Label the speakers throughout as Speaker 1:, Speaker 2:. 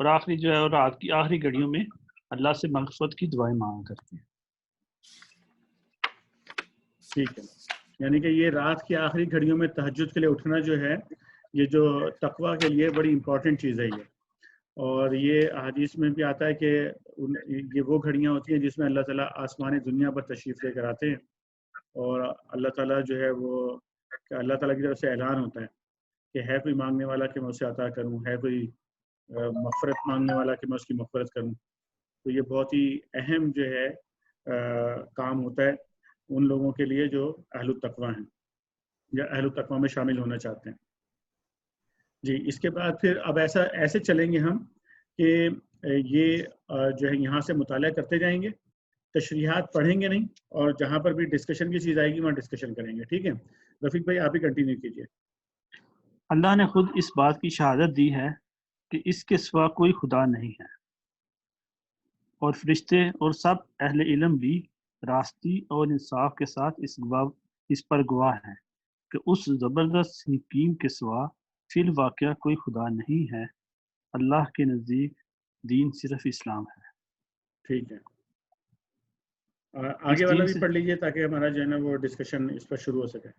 Speaker 1: اور آخری جو ہے رات کی آخری گھڑیوں میں اللہ سے مغفرت کی دعائیں مانگا کرتے ہیں۔
Speaker 2: ٹھیک ہے، یعنی کہ یہ رات کی آخری گھڑیوں میں تہجد کے لیے اٹھنا جو ہے یہ جو تقویٰ کے لیے بڑی امپورٹنٹ چیز ہے یہ، اور یہ احادیث میں بھی آتا ہے کہ یہ وہ گھڑیاں ہوتی ہیں جس میں اللہ تعالیٰ آسمان دنیا پر تشریف لے کر آتے ہیں، اور اللہ تعالیٰ جو ہے وہ اللہ تعالیٰ کی طرف سے اعلان ہوتا ہے کہ ہے کوئی مانگنے والا کہ میں اسے عطا کروں، ہے کوئی مغفرت مانگنے والا کہ میں اس کی مغفرت کروں۔ تو یہ بہت ہی اہم جو ہے کام ہوتا ہے ان لوگوں کے لیے جو اہل التقویٰ ہیں یا اہل التقویٰ میں شامل ہونا چاہتے ہیں۔ جی، اس کے بعد پھر اب ایسے چلیں گے ہم کہ یہ جو ہے یہاں سے مطالعہ کرتے جائیں گے، تشریحات پڑھیں گے نہیں، اور جہاں پر بھی ڈسکشن کی چیز آئے گی وہاں ڈسکشن کریں گے، ٹھیک ہے؟ رفیق بھائی آپ ہی کنٹینیو کیجیے۔
Speaker 1: اللہ نے خود اس بات کی شہادت دی ہے کہ اس کے سوا کوئی خدا نہیں ہے، اور فرشتے اور سب اہل علم بھی راستی اور انصاف کے ساتھ اس پر گواہ ہیں کہ اس زبردست حکیم کے سوا فی الواقعہ کوئی خدا نہیں ہے۔ اللہ کے نزدیک دین صرف اسلام ہے۔
Speaker 2: ٹھیک ہے، آگے والا بھی پڑھ لیجیے تاکہ ہمارا جو ہے نا وہ ڈسکشن اس پر شروع ہو سکے۔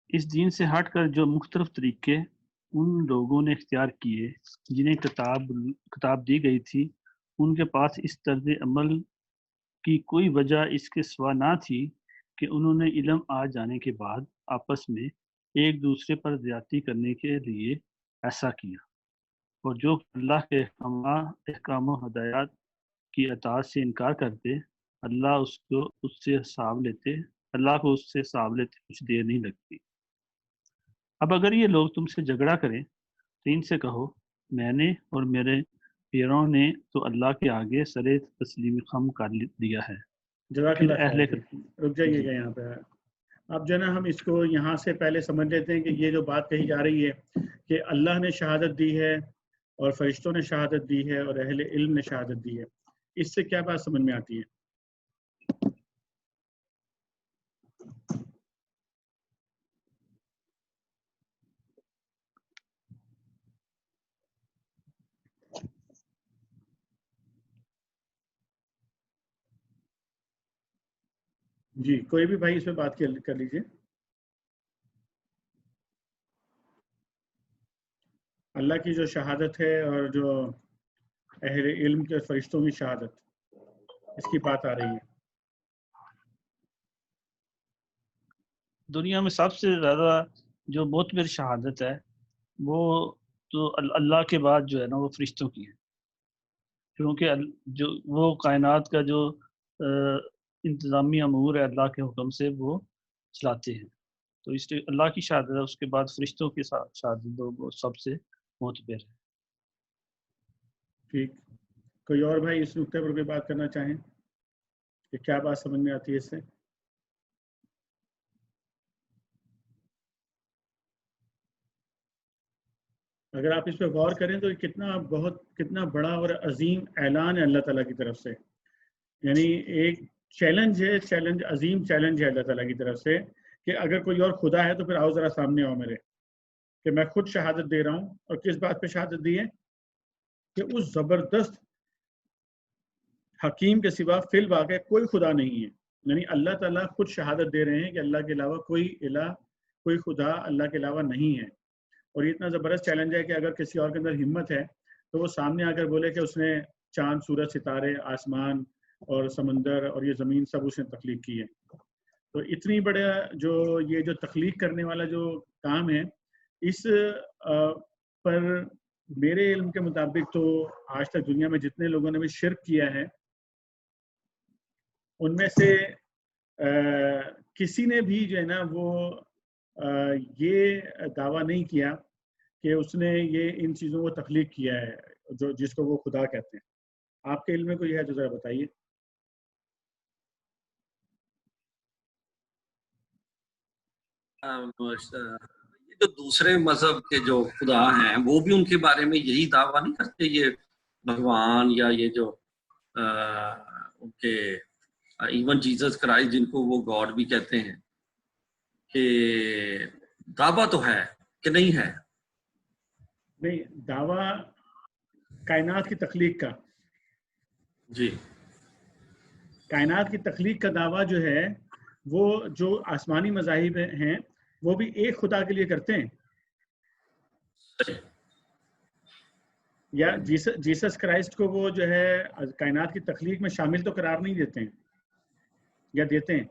Speaker 1: اس دین سے ہٹ کر جو مختلف طریقے ان لوگوں نے اختیار کیے جنہیں کتاب دی گئی تھی، ان کے پاس اس طرز عمل کی کوئی وجہ اس کے سوا نہ تھی کہ انہوں نے علم آ جانے کے بعد آپس میں ایک دوسرے پر زیادتی کرنے کے لیے ایسا کیا، اور جو اللہ کے احکام و ہدایات کی اطاعت سے انکار کرتے، اللہ کو اس سے حساب لیتے کچھ دیر نہیں لگتی۔ اب اگر یہ لوگ تم سے جھگڑا کریں تو ان سے کہو میں نے اور میرے پیروں نے تو اللہ کے آگے سر تسلیم خم کر دیا ہے۔
Speaker 2: جزاک اللہ خیر، رک جائیے گا یہاں پہ۔ اب جو ہے نا ہم اس کو یہاں سے پہلے سمجھ لیتے ہیں کہ یہ جو بات کہی جا رہی ہے کہ اللہ نے شہادت دی ہے اور فرشتوں نے شہادت دی ہے اور اہل علم نے شہادت دی ہے، اس سے کیا بات سمجھ میں آتی ہے؟ جی، کوئی بھی بھائی اس پہ بات کر لیجئے۔ اللہ کی جو شہادت ہے اور جو اہل علم کے فرشتوں کی شہادت، اس کی بات آ رہی ہے۔
Speaker 1: دنیا میں سب سے زیادہ جو معتبر شہادت ہے وہ تو اللہ کے بعد جو ہے نا وہ فرشتوں کی ہے، کیونکہ جو وہ کائنات کا جو انتظامی امور ہے اللہ کے حکم سے وہ چلاتے ہیں، تو اس لیے اللہ کی شہادت ہے، اس کے بعد فرشتوں کی شہادت وہ سب سے معتبر ہے۔
Speaker 2: ٹھیک، کوئی اور بھائی اس نقطے پر کوئی بات کرنا چاہیں کہ کیا بات سمجھ میں آتی ہے اس سے؟ اگر آپ اس پہ غور کریں تو کتنا بڑا اور عظیم اعلان ہے اللہ تعالیٰ کی طرف سے، یعنی ایک چیلنج ہے، عظیم چیلنج ہے اللہ تعالیٰ کی طرف سے کہ اگر کوئی اور خدا ہے تو پھر آؤ ذرا سامنے آؤ میرے، کہ میں خود شہادت دے رہا ہوں۔ اور کس بات پہ شہادت دی ہے؟ کہ اس زبردست حکیم کے سوا فی الواقع کوئی خدا نہیں ہے، یعنی اللہ تعالیٰ خود شہادت دے رہے ہیں کہ اللہ کے علاوہ کوئی خدا اللہ کے علاوہ نہیں ہے۔ اور یہ اتنا زبردست چیلنج ہے کہ اگر کسی اور کے اندر ہمت ہے تو وہ سامنے آ کر بولے کہ اس نے چاند، سورج، ستارے، آسمان اور سمندر اور یہ زمین سب اس نے تخلیق کی ہے۔ تو اتنی بڑا یہ جو تخلیق کرنے والا جو کام ہے، اس پر میرے علم کے مطابق تو آج تک دنیا میں جتنے لوگوں نے بھی شرک کیا ہے ان میں سے کسی نے بھی جو ہے نا وہ یہ دعویٰ نہیں کیا کہ اس نے یہ ان چیزوں کو تخلیق کیا ہے جس کو وہ خدا کہتے ہیں۔ آپ کے علم میں کوئی ہے تو ذرا بتائیے۔
Speaker 3: یہ جو دوسرے مذہب کے جو خدا ہیں وہ بھی ان کے بارے میں یہی دعویٰ نہیں کرتے، یہ بھگوان یا یہ جو ان کے ایون جیسس کرائسٹ جن کو وہ گاڈ بھی کہتے ہیں، کہ دعویٰ تو ہے کہ نہیں ہے؟
Speaker 2: نہیں، دعویٰ کائنات کی تخلیق کا.
Speaker 3: جی
Speaker 2: کائنات کی تخلیق کا دعویٰ جو ہے وہ جو آسمانی مذاہب ہیں وہ بھی ایک خدا کے لیے کرتے ہیں. یا جیسس کرائسٹ کو وہ جو ہے کائنات کی تخلیق میں شامل تو قرار نہیں دیتے ہیں یا دیتے ہیں؟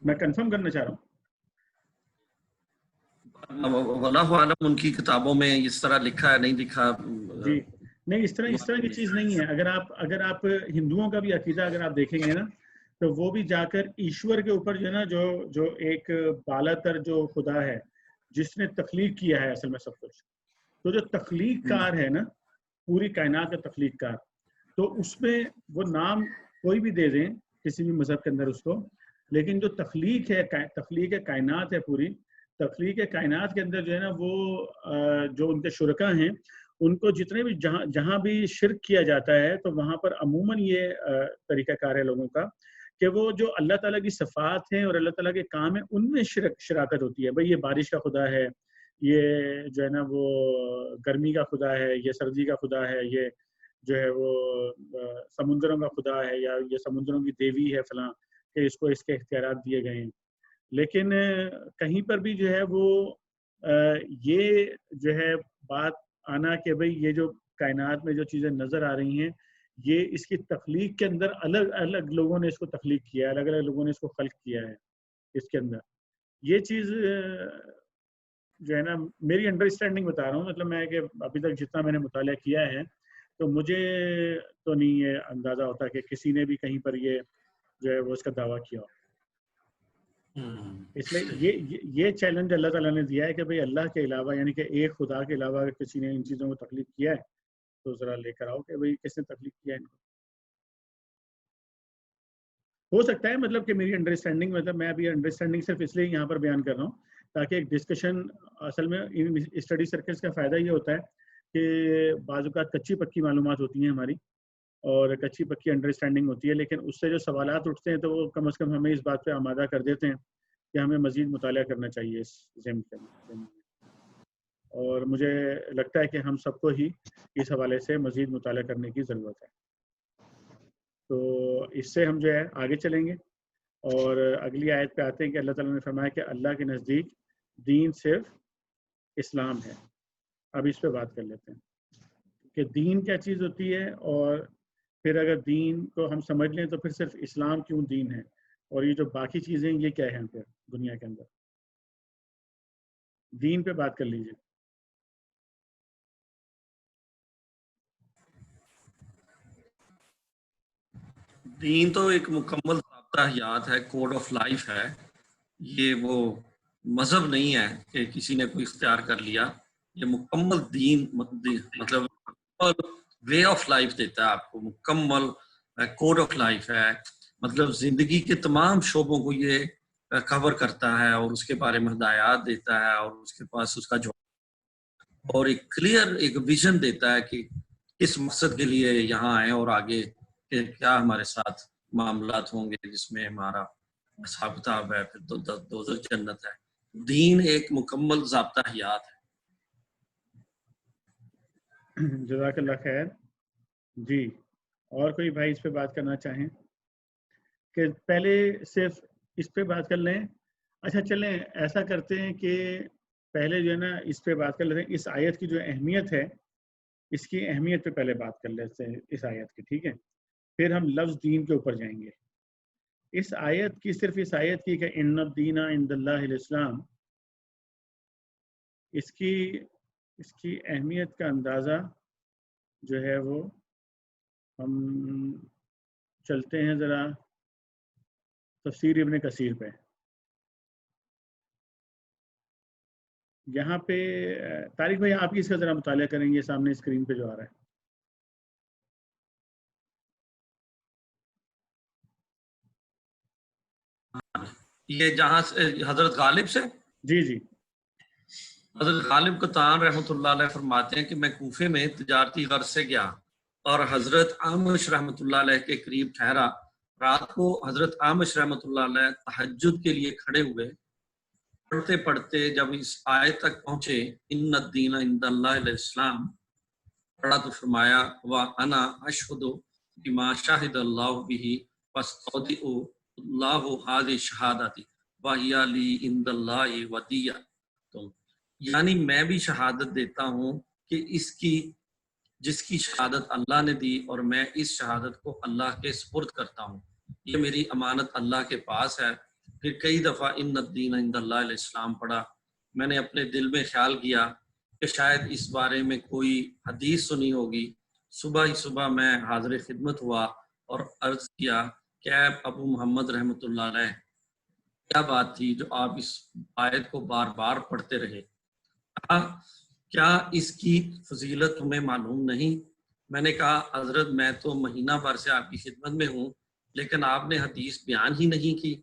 Speaker 2: میں کنفرم کرنا چاہ رہا ہوں.
Speaker 3: واللہ عالم ان کی کتابوں میں اس طرح لکھا ہے نہیں لکھا.
Speaker 2: جی نہیں، اس طرح کی چیز نہیں ہے. اگر آپ ہندوؤں کا بھی عقیدہ اگر آپ دیکھیں گے نا تو وہ بھی جا کر ایشور کے اوپر جو ہے نا جو ایک بالا تر جو خدا ہے جس نے تخلیق کیا ہے اصل میں سب کچھ، تو جو تخلیق کار ہے نا پوری کائنات کا تخلیق کار، تو اس میں وہ نام کوئی بھی دے دیں کسی بھی مذہب کے اندر اس کو، لیکن جو تخلیق کائنات ہے پوری تخلیق کائنات کے اندر جو ہے نا وہ جو ان کے شرکاء ہیں ان کو جتنے بھی جہاں بھی شرک کیا جاتا ہے تو وہاں پر عموماً یہ طریقہ کار ہے لوگوں کا کہ وہ جو اللہ تعالیٰ کی صفات ہیں اور اللہ تعالیٰ کے کام ہیں ان میں شراکت ہوتی ہے. بھئی یہ بارش کا خدا ہے، یہ جو ہے نا وہ گرمی کا خدا ہے، یہ سردی کا خدا ہے، یہ جو ہے وہ سمندروں کا خدا ہے، یا یہ سمندروں کی دیوی ہے فلاں کہ اس کو اس کے اختیارات دیے گئے ہیں. لیکن کہیں پر بھی جو ہے وہ یہ جو ہے بات آنا کہ بھئی یہ جو کائنات میں جو چیزیں نظر آ رہی ہیں یہ اس کی تخلیق کے اندر الگ الگ لوگوں نے اس کو تخلیق کیا ہے، الگ الگ لوگوں نے اس کو خلق کیا ہے اس کے اندر. یہ چیز جو ہے نا میری انڈرسٹینڈنگ بتا رہا ہوں، مطلب میں کہ ابھی تک جتنا میں نے مطالعہ کیا ہے تو مجھے تو نہیں یہ اندازہ ہوتا کہ کسی نے بھی کہیں پر یہ جو ہے وہ اس کا دعویٰ کیا ہو. اس لیے یہ چیلنج اللہ تعالیٰ نے دیا ہے کہ بھئی اللہ کے علاوہ یعنی کہ ایک خدا کے علاوہ اگر کسی نے ان چیزوں کو تخلیق کیا ہے تو ذرا لے کر آؤ کہ بھئی کس نے تخلیق کیا ہے ان کو. ہو سکتا ہے مطلب کہ میری انڈرسٹینڈنگ، مطلب میں ابھی انڈرسٹینڈنگ صرف اس لیے یہاں پر بیان کر رہا ہوں تاکہ ایک ڈسکشن، اصل میں ان اسٹڈی سرکلز کا فائدہ یہ ہوتا ہے کہ بعض اوقات کچی پکی معلومات ہوتی ہیں ہماری اور کچی پکی انڈرسٹینڈنگ ہوتی ہے، لیکن اس سے جو سوالات اٹھتے ہیں تو وہ کم از کم ہمیں اس بات پہ آمادہ کر دیتے ہیں کہ ہمیں مزید مطالعہ کرنا چاہیے اس ضمن کے. اور مجھے لگتا ہے کہ ہم سب کو ہی اس حوالے سے مزید مطالعہ کرنے کی ضرورت ہے. تو اس سے ہم جو ہے آگے چلیں گے اور اگلی آیت پہ آتے ہیں کہ اللہ تعالیٰ نے فرمایا کہ اللہ کے نزدیک دین صرف اسلام ہے. اب اس پہ بات کر لیتے ہیں کہ دین کیا چیز ہوتی ہے، اور پھر اگر دین کو ہم سمجھ لیں تو پھر صرف اسلام کیوں دین ہے، اور یہ جو باقی چیزیں یہ کیا ہیں پھر دنیا کے اندر. دین پہ بات کر لیجیے.
Speaker 3: دین تو ایک مکمل ضابطہ حیات ہے، کوڈ آف لائف ہے. یہ وہ مذہب نہیں ہے کہ کسی نے کوئی اختیار کر لیا. یہ مکمل دین مطلب وے آف لائف دیتا ہے آپ کو، مکمل کوڈ آف لائف ہے. مطلب زندگی کے تمام شعبوں کو یہ کور کرتا ہے اور اس کے بارے میں ہدایات دیتا ہے اور اس کے پاس اس کا جواب اور ایک کلیئر ایک ویژن دیتا ہے کہ کس مقصد کے لیے یہاں آئے اور آگے کہ کیا ہمارے ساتھ معاملات ہوں گے جس میں ہمارا حساب کتاب ہے، پھر دوزخ جنت ہے. دین ایک مکمل ضابطہ حیات ہے.
Speaker 2: جزاک اللہ خیر. جی اور کوئی بھائی اس پہ بات کرنا چاہیں کہ پہلے صرف اس پہ بات کر لیں؟ اچھا چلیں ایسا کرتے ہیں کہ پہلے جو ہے نا اس پہ بات کر لیتے ہیں، اس آیت کی جو اہمیت ہے اس کی اہمیت پہ پہلے بات کر لیتے ہیں اس آیت کی، ٹھیک ہے؟ پھر ہم لفظ دین کے اوپر جائیں گے. اس آیت کی صرف اس آیت کی کہ ان الدین عند اللہ الاسلام، اس کی اہمیت کا اندازہ جو ہے وہ ہم چلتے ہیں ذرا تفسیر ابن کثیر پہ. یہاں پہ طارق بھائی آپ اس کا ذرا مطالعہ کریں گے، سامنے اسکرین پہ جو آ رہا ہے.
Speaker 3: یہ جہاں حضرت غالب سے
Speaker 2: جی
Speaker 3: حضرت غالب قطان رحمۃ اللہ علیہ فرماتے ہیں کہ میں کوفے میں تجارتی غرض سے گیا اور حضرت اعمش رحمۃ اللہ علیہ کے قریب ٹھہرا. رات کو حضرت اعمش رحمۃ اللہ علیہ تہجد کے لیے کھڑے ہوئے پڑھتے پڑھتے جب اس آیت تک پہنچے ان الدین عند اللہ الاسلام پڑھا تو فرمایا وانا اشہد بما شاہد اللہ بہ فاستودع اللہ ہذه شہادتی وہی لی عند اللہ ودیہ، تو یعنی میں بھی شہادت دیتا ہوں کہ اس کی جس کی شہادت اللہ نے دی اور میں اس شہادت کو اللہ کے سپرد کرتا ہوں، یہ میری امانت اللہ کے پاس ہے۔ پھر کئی دفعہ ان الدین عند اللہ الاسلام پڑھا۔ میں نے اپنے دل میں خیال کیا کہ شاید اس بارے میں کوئی حدیث سنی ہوگی۔ صبح ہی صبح میں حاضر خدمت ہوا اور عرض کیا کہ اے ابو محمد رحمۃ اللہ علیہ، کیا بات تھی جو آپ اس آیت کو بار بار پڑھتے رہے؟ کیا اس کی فضیلت تمہیں معلوم نہیں؟ میں نے کہا حضرت میں تو مہینہ بھر سے آپ کی خدمت میں ہوں لیکن آپ نے حدیث بیان ہی نہیں کی۔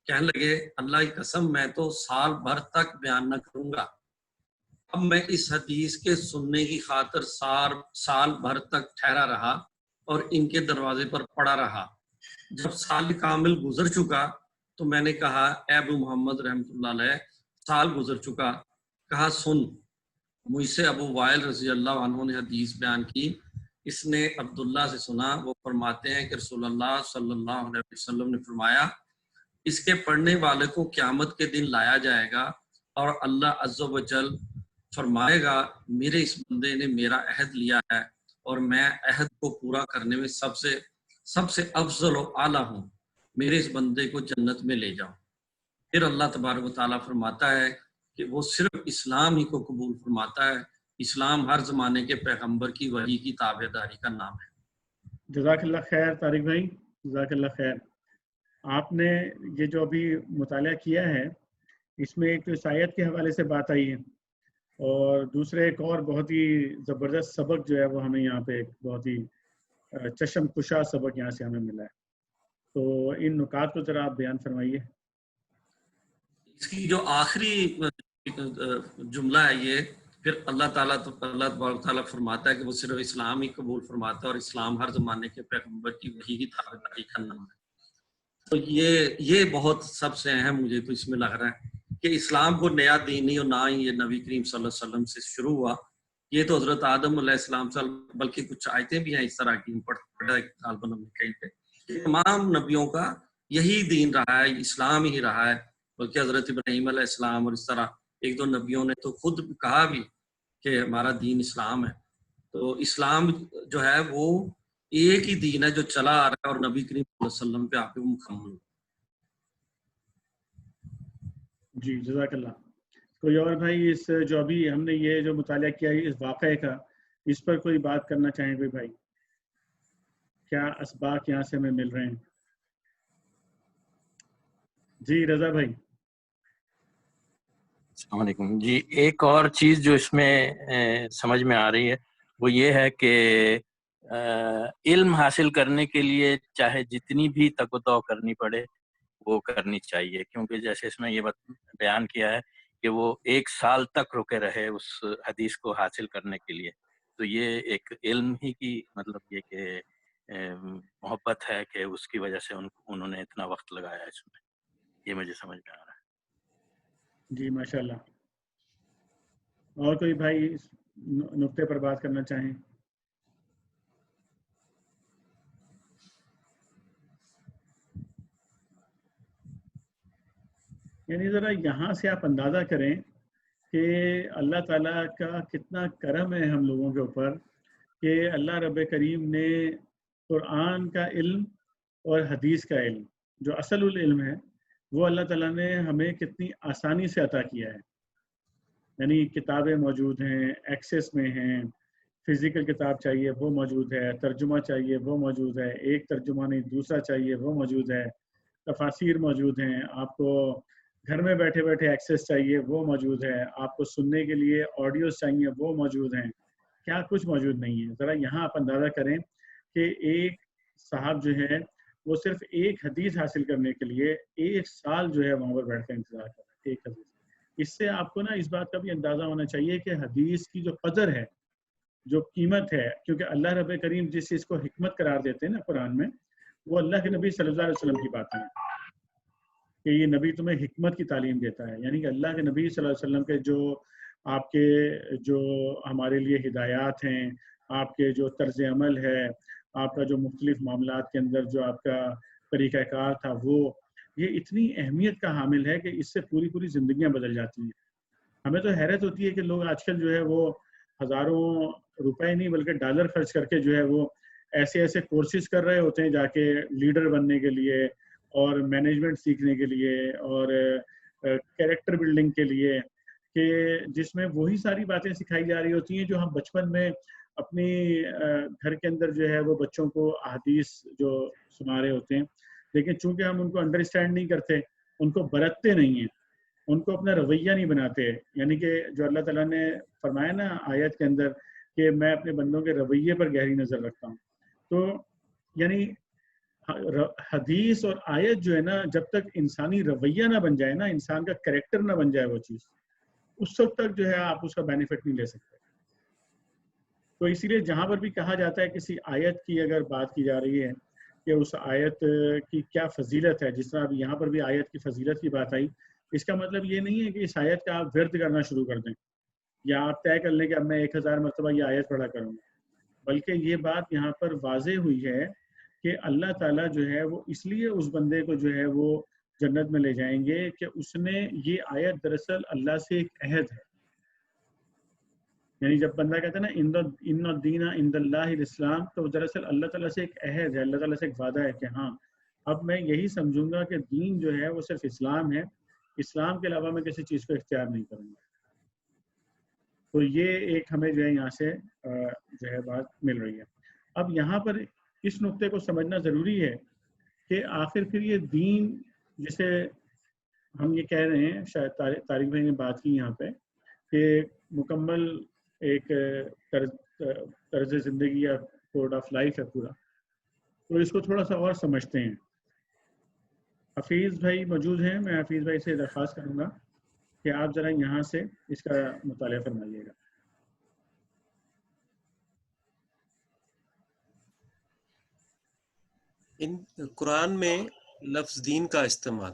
Speaker 3: کہنے لگے اللہ کی قسم میں تو سال بھر تک بیان نہ کروں گا۔ اب میں اس حدیث کے سننے کی خاطر سال بھر تک ٹھہرا رہا اور ان کے دروازے پر پڑا رہا۔ جب سال کامل گزر چکا تو میں نے کہا اے ابو محمد رحمۃ اللہ علیہ، سال گزر چکا۔ کہا سن، مجھ سے ابو وائل رضی اللہ عنہ نے حدیث بیان کی، اس نے عبداللہ سے سنا، وہ فرماتے ہیں کہ رسول اللہ صلی اللہ علیہ وسلم نے فرمایا اس کے پڑھنے والے کو قیامت کے دن لایا جائے گا اور اللہ عز و جل فرمائے گا میرے اس بندے نے میرا عہد لیا ہے اور میں عہد کو پورا کرنے میں سب سے افضل و اعلیٰ ہوں، میرے اس بندے کو جنت میں لے جاؤ۔ پھر اللہ تبارک و تعالیٰ فرماتا ہے کہ وہ صرف اسلام ہی کو قبول فرماتا ہے۔ اسلام ہر زمانے کے پیغمبر کی وحی کی تابع داری کا نام ہے۔
Speaker 2: جزاک اللہ خیر طارق بھائی، جزاک اللہ خیر۔ آپ نے یہ جو ابھی مطالعہ کیا ہے اس میں ایک تو عیسائیت کے حوالے سے بات آئی ہے اور دوسرے ایک اور بہت ہی زبردست سبق جو ہے وہ ہمیں یہاں پہ ایک بہت ہی چشم کشا سبق یہاں سے ہمیں ملا ہے، تو ان نکات کو ذرا آپ بیان فرمائیے۔
Speaker 3: اس کی جو آخری جملہ ہے یہ پھر اللہ تعالیٰ فرماتا ہے کہ وہ صرف اسلام ہی قبول فرماتا ہے اور اسلام ہر زمانے کے پیغمبر کی وحی کی تابع داری کا نام ہے۔ تو یہ بہت سب سے اہم مجھے تو اس میں لگ رہا ہے کہ اسلام کو نیا دین نہیں اور نہ ہی یہ نبی کریم صلی اللہ علیہ وسلم سے شروع ہوا، یہ تو حضرت آدم علیہ السلام سے، بلکہ کچھ آیتیں بھی ہیں اس طرح کی پڑھا کہیں پہ، تمام نبیوں کا یہی دین رہا ہے، اسلام ہی رہا ہے، بلکہ حضرت ابراہیم علیہ السلام اور اس طرح ایک دو نبیوں نے تو خود کہا بھی کہ ہمارا دین اسلام ہے۔ تو اسلام جو ہے وہ ایک ہی دین ہے جو چلا آ رہا ہے اور نبی کریم صلی اللہ علیہ وسلم پہ آپ کو مکمل۔
Speaker 2: جی جزاک اللہ۔ کوئی اور بھائی اس جو ابھی ہم نے یہ جو مطالعہ کیا ہے اس واقعے کا، اس پر کوئی بات کرنا چاہیں کوئی بھائی؟ کیا اسباق یہاں سے ہمیں مل رہے ہیں؟ جی رضا بھائی۔
Speaker 4: السلام علیکم جی۔ ایک اور چیز جو اس میں سمجھ میں آ رہی ہے وہ یہ ہے کہ علم حاصل کرنے کے لیے چاہے جتنی بھی تگ و دو کرنی پڑے وہ کرنی چاہیے، کیونکہ جیسے اس میں یہ بیان کیا ہے کہ وہ 1 سال تک رکے رہے اس حدیث کو حاصل کرنے کے لیے، تو یہ ایک علم ہی کی مطلب یہ کہ محبت ہے کہ اس کی وجہ سے انہوں نے اتنا وقت لگایا اس میں، یہ مجھے سمجھ میں آ رہا ہے۔
Speaker 2: جی ماشاء اللہ۔ اور کوئی بھائی اس نقطے پر بات کرنا چاہیں؟ یعنی ذرا یہاں سے آپ اندازہ کریں کہ اللہ تعالیٰ کا کتنا کرم ہے ہم لوگوں کے اوپر کہ اللہ رب کریم نے قرآن کا علم اور حدیث کا علم جو اصل العلم ہے وہ اللہ تعالیٰ نے ہمیں کتنی آسانی سے عطا کیا ہے۔ یعنی کتابیں موجود ہیں، ایکسیس میں ہیں، فزیکل کتاب چاہیے وہ موجود ہے، ترجمہ چاہیے وہ موجود ہے، ایک ترجمہ نہیں دوسرا چاہیے وہ موجود ہے، تفاسیر موجود ہیں، آپ کو گھر میں بیٹھے بیٹھے ایکسیس چاہیے وہ موجود ہے، آپ کو سننے کے لیے آڈیوز چاہیے وہ موجود ہیں، کیا کچھ موجود نہیں ہے۔ ذرا یہاں آپ اندازہ کریں کہ ایک صاحب جو ہے وہ صرف ایک حدیث حاصل کرنے کے لیے 1 سال جو ہے وہاں پر بیٹھ کر انتظار کر رہا ہے ایک حدیث۔ اس سے آپ کو نا اس بات کا بھی اندازہ ہونا چاہیے کہ حدیث کی جو قدر ہے، جو قیمت ہے، کیونکہ اللہ رب کریم جس چیز کو حکمت قرار دیتے ہیں نا قرآن میں، وہ اللہ کے نبی صلی اللہ علیہ وسلم کی باتیں ہیں۔ کہ یہ نبی تمہیں حکمت کی تعلیم دیتا ہے، یعنی کہ اللہ کے نبی صلی اللہ علیہ وسلم کے جو آپ کے جو ہمارے لیے ہدایات ہیں، آپ کے جو طرز عمل ہے، آپ کا جو مختلف معاملات کے اندر جو آپ کا طریقہ کار تھا، وہ یہ اتنی اہمیت کا حامل ہے کہ اس سے پوری پوری زندگیاں بدل جاتی ہیں۔ ہمیں تو حیرت ہوتی ہے کہ لوگ آج کل جو ہے وہ ہزاروں روپے نہیں بلکہ ڈالر خرچ کر کے جو ہے وہ ایسے ایسے کورسز کر رہے ہوتے ہیں جا کے لیڈر بننے کے لیے اور مینجمنٹ سیکھنے کے لیے اور کیریکٹر بلڈنگ کے لیے، کہ جس میں وہی ساری باتیں سکھائی جا رہی ہوتی ہیں جو ہم بچپن میں اپنی گھر کے اندر جو ہے وہ بچوں کو احادیث جو سنا رہے ہوتے ہیں، لیکن چونکہ ہم ان کو انڈرسٹینڈ نہیں کرتے، ان کو برتتے نہیں ہیں، ان کو اپنا رویہ نہیں بناتے، یعنی کہ جو اللہ تعالیٰ نے فرمایا نا آیت کے اندر کہ میں اپنے بندوں کے رویے پر گہری نظر رکھتا ہوں، تو یعنی حدیث اور آیت جو ہے نا جب تک انسانی رویہ نہ بن جائے نا، انسان کا کریکٹر نہ بن جائے وہ چیز، اس وقت تک جو ہے آپ اس کا بینیفٹ نہیں لے سکتے۔ تو اسی لیے جہاں پر بھی کہا جاتا ہے کسی آیت کی اگر بات کی جا رہی ہے کہ اس آیت کی کیا فضیلت ہے، جس طرح اب یہاں پر بھی آیت کی فضیلت کی بات آئی، اس کا مطلب یہ نہیں ہے کہ اس آیت کا آپ ورد کرنا شروع کر دیں یا آپ طے کر لیں کہ اب میں 1000 مرتبہ یہ آیت پڑھا کروں گا، بلکہ یہ بات یہاں پر واضح ہوئی ہے کہ اللہ تعالیٰ جو ہے وہ اس لیے اس بندے کو جو ہے وہ جنت میں لے جائیں گے کہ اس نے یہ آیت دراصل اللہ سے ایک عہد ہے، یعنی جب بندہ کہتا ہے نا ان الدین عند اللہ الاسلام، تو دراصل اللہ تعالیٰ سے ایک عہد ہے، اللہ تعالیٰ سے ایک وعدہ ہے کہ ہاں اب میں یہی سمجھوں گا کہ دین جو ہے وہ صرف اسلام ہے، اسلام کے علاوہ میں کسی چیز کو اختیار نہیں کروں گا۔ تو یہ ایک ہمیں جو ہے یہاں سے جو ہے بات مل رہی ہے۔ اب یہاں پر اس نقطے کو سمجھنا ضروری ہے کہ آخر پھر یہ دین جسے ہم یہ کہہ رہے ہیں، شاید طارق بھائی نے بات کی یہاں پہ کہ مکمل ایک طرز زندگی یا کوڈ آف لائف ہے پورا، تو اس کو تھوڑا سا اور سمجھتے ہیں۔ حفیظ بھائی موجود ہیں، میں حفیظ بھائی سے درخواست کروں گا کہ آپ ذرا یہاں سے اس کا مطالعہ فرمائیے گا۔
Speaker 5: ان قرآن میں لفظ دین کا استعمال،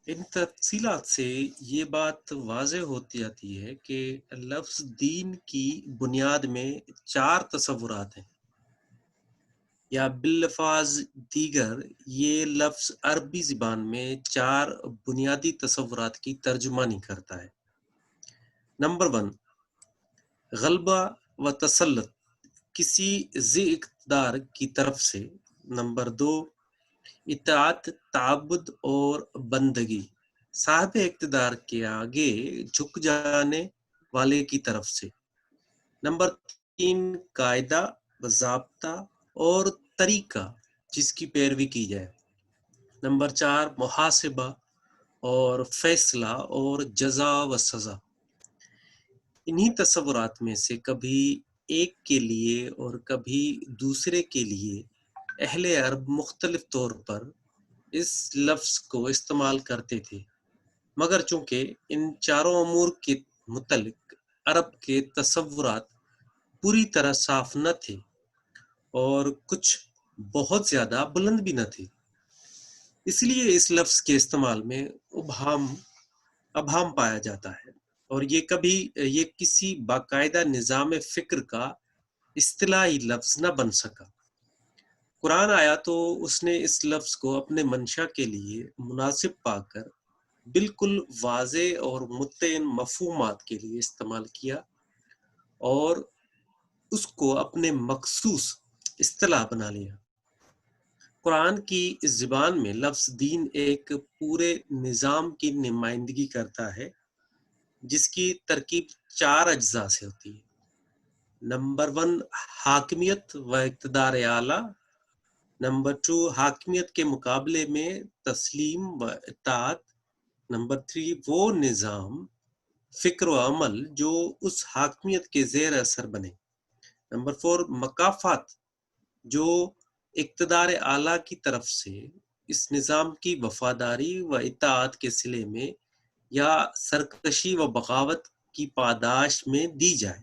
Speaker 5: ان تفصیلات سے یہ بات واضح ہوتی جاتی ہے کہ لفظ دین کی بنیاد میں 4 تصورات ہیں، یا باللفاظ دیگر یہ لفظ عربی زبان میں 4 بنیادی تصورات کی ترجمانی کرتا ہے۔ نمبر 1، غلبہ و تسلط کسی ذی اقتدار کی طرف سے۔ نمبر 2، اطاعت، تعبد اور بندگی صاحب اقتدار کے آگے جھک جانے والے کی طرف سے۔ نمبر 3، قاعدہ، ضابطہ اور طریقہ جس کی پیروی کی جائے۔ نمبر 4، محاسبہ اور فیصلہ اور جزا و سزا۔ انہی تصورات میں سے کبھی ایک کے لیے اور کبھی دوسرے کے لیے اہل عرب مختلف طور پر اس لفظ کو استعمال کرتے تھے، مگر چونکہ ان 4 امور کے متعلق عرب کے تصورات پوری طرح صاف نہ تھے اور کچھ بہت زیادہ بلند بھی نہ تھے، اس لیے اس لفظ کے استعمال میں ابہام پایا جاتا ہے، اور یہ کسی باقاعدہ نظام فکر کا اصطلاحی لفظ نہ بن سکا۔ قرآن آیا تو اس نے اس لفظ کو اپنے منشا کے لیے مناسب پا کر بالکل واضح اور متعین مفہومات کے لیے استعمال کیا اور اس کو اپنے مخصوص اصطلاح بنا لیا۔ قرآن کی اس زبان میں لفظ دین ایک پورے نظام کی نمائندگی کرتا ہے جس کی ترکیب 4 اجزاء سے ہوتی ہے۔ نمبر 1، حاکمیت و اقتدار اعلیٰ۔ نمبر 2، حاکمیت کے مقابلے میں تسلیم و اطاعت۔ نمبر 3، وہ نظام، فکر و عمل جو اس حاکمیت کے زیر اثر بنے۔ نمبر 4، مکافات، جو اقتدار اعلیٰ کی طرف سے اس نظام کی وفاداری و اطاعت کے صلے میں یا سرکشی و بغاوت کی پاداش میں دی جائے۔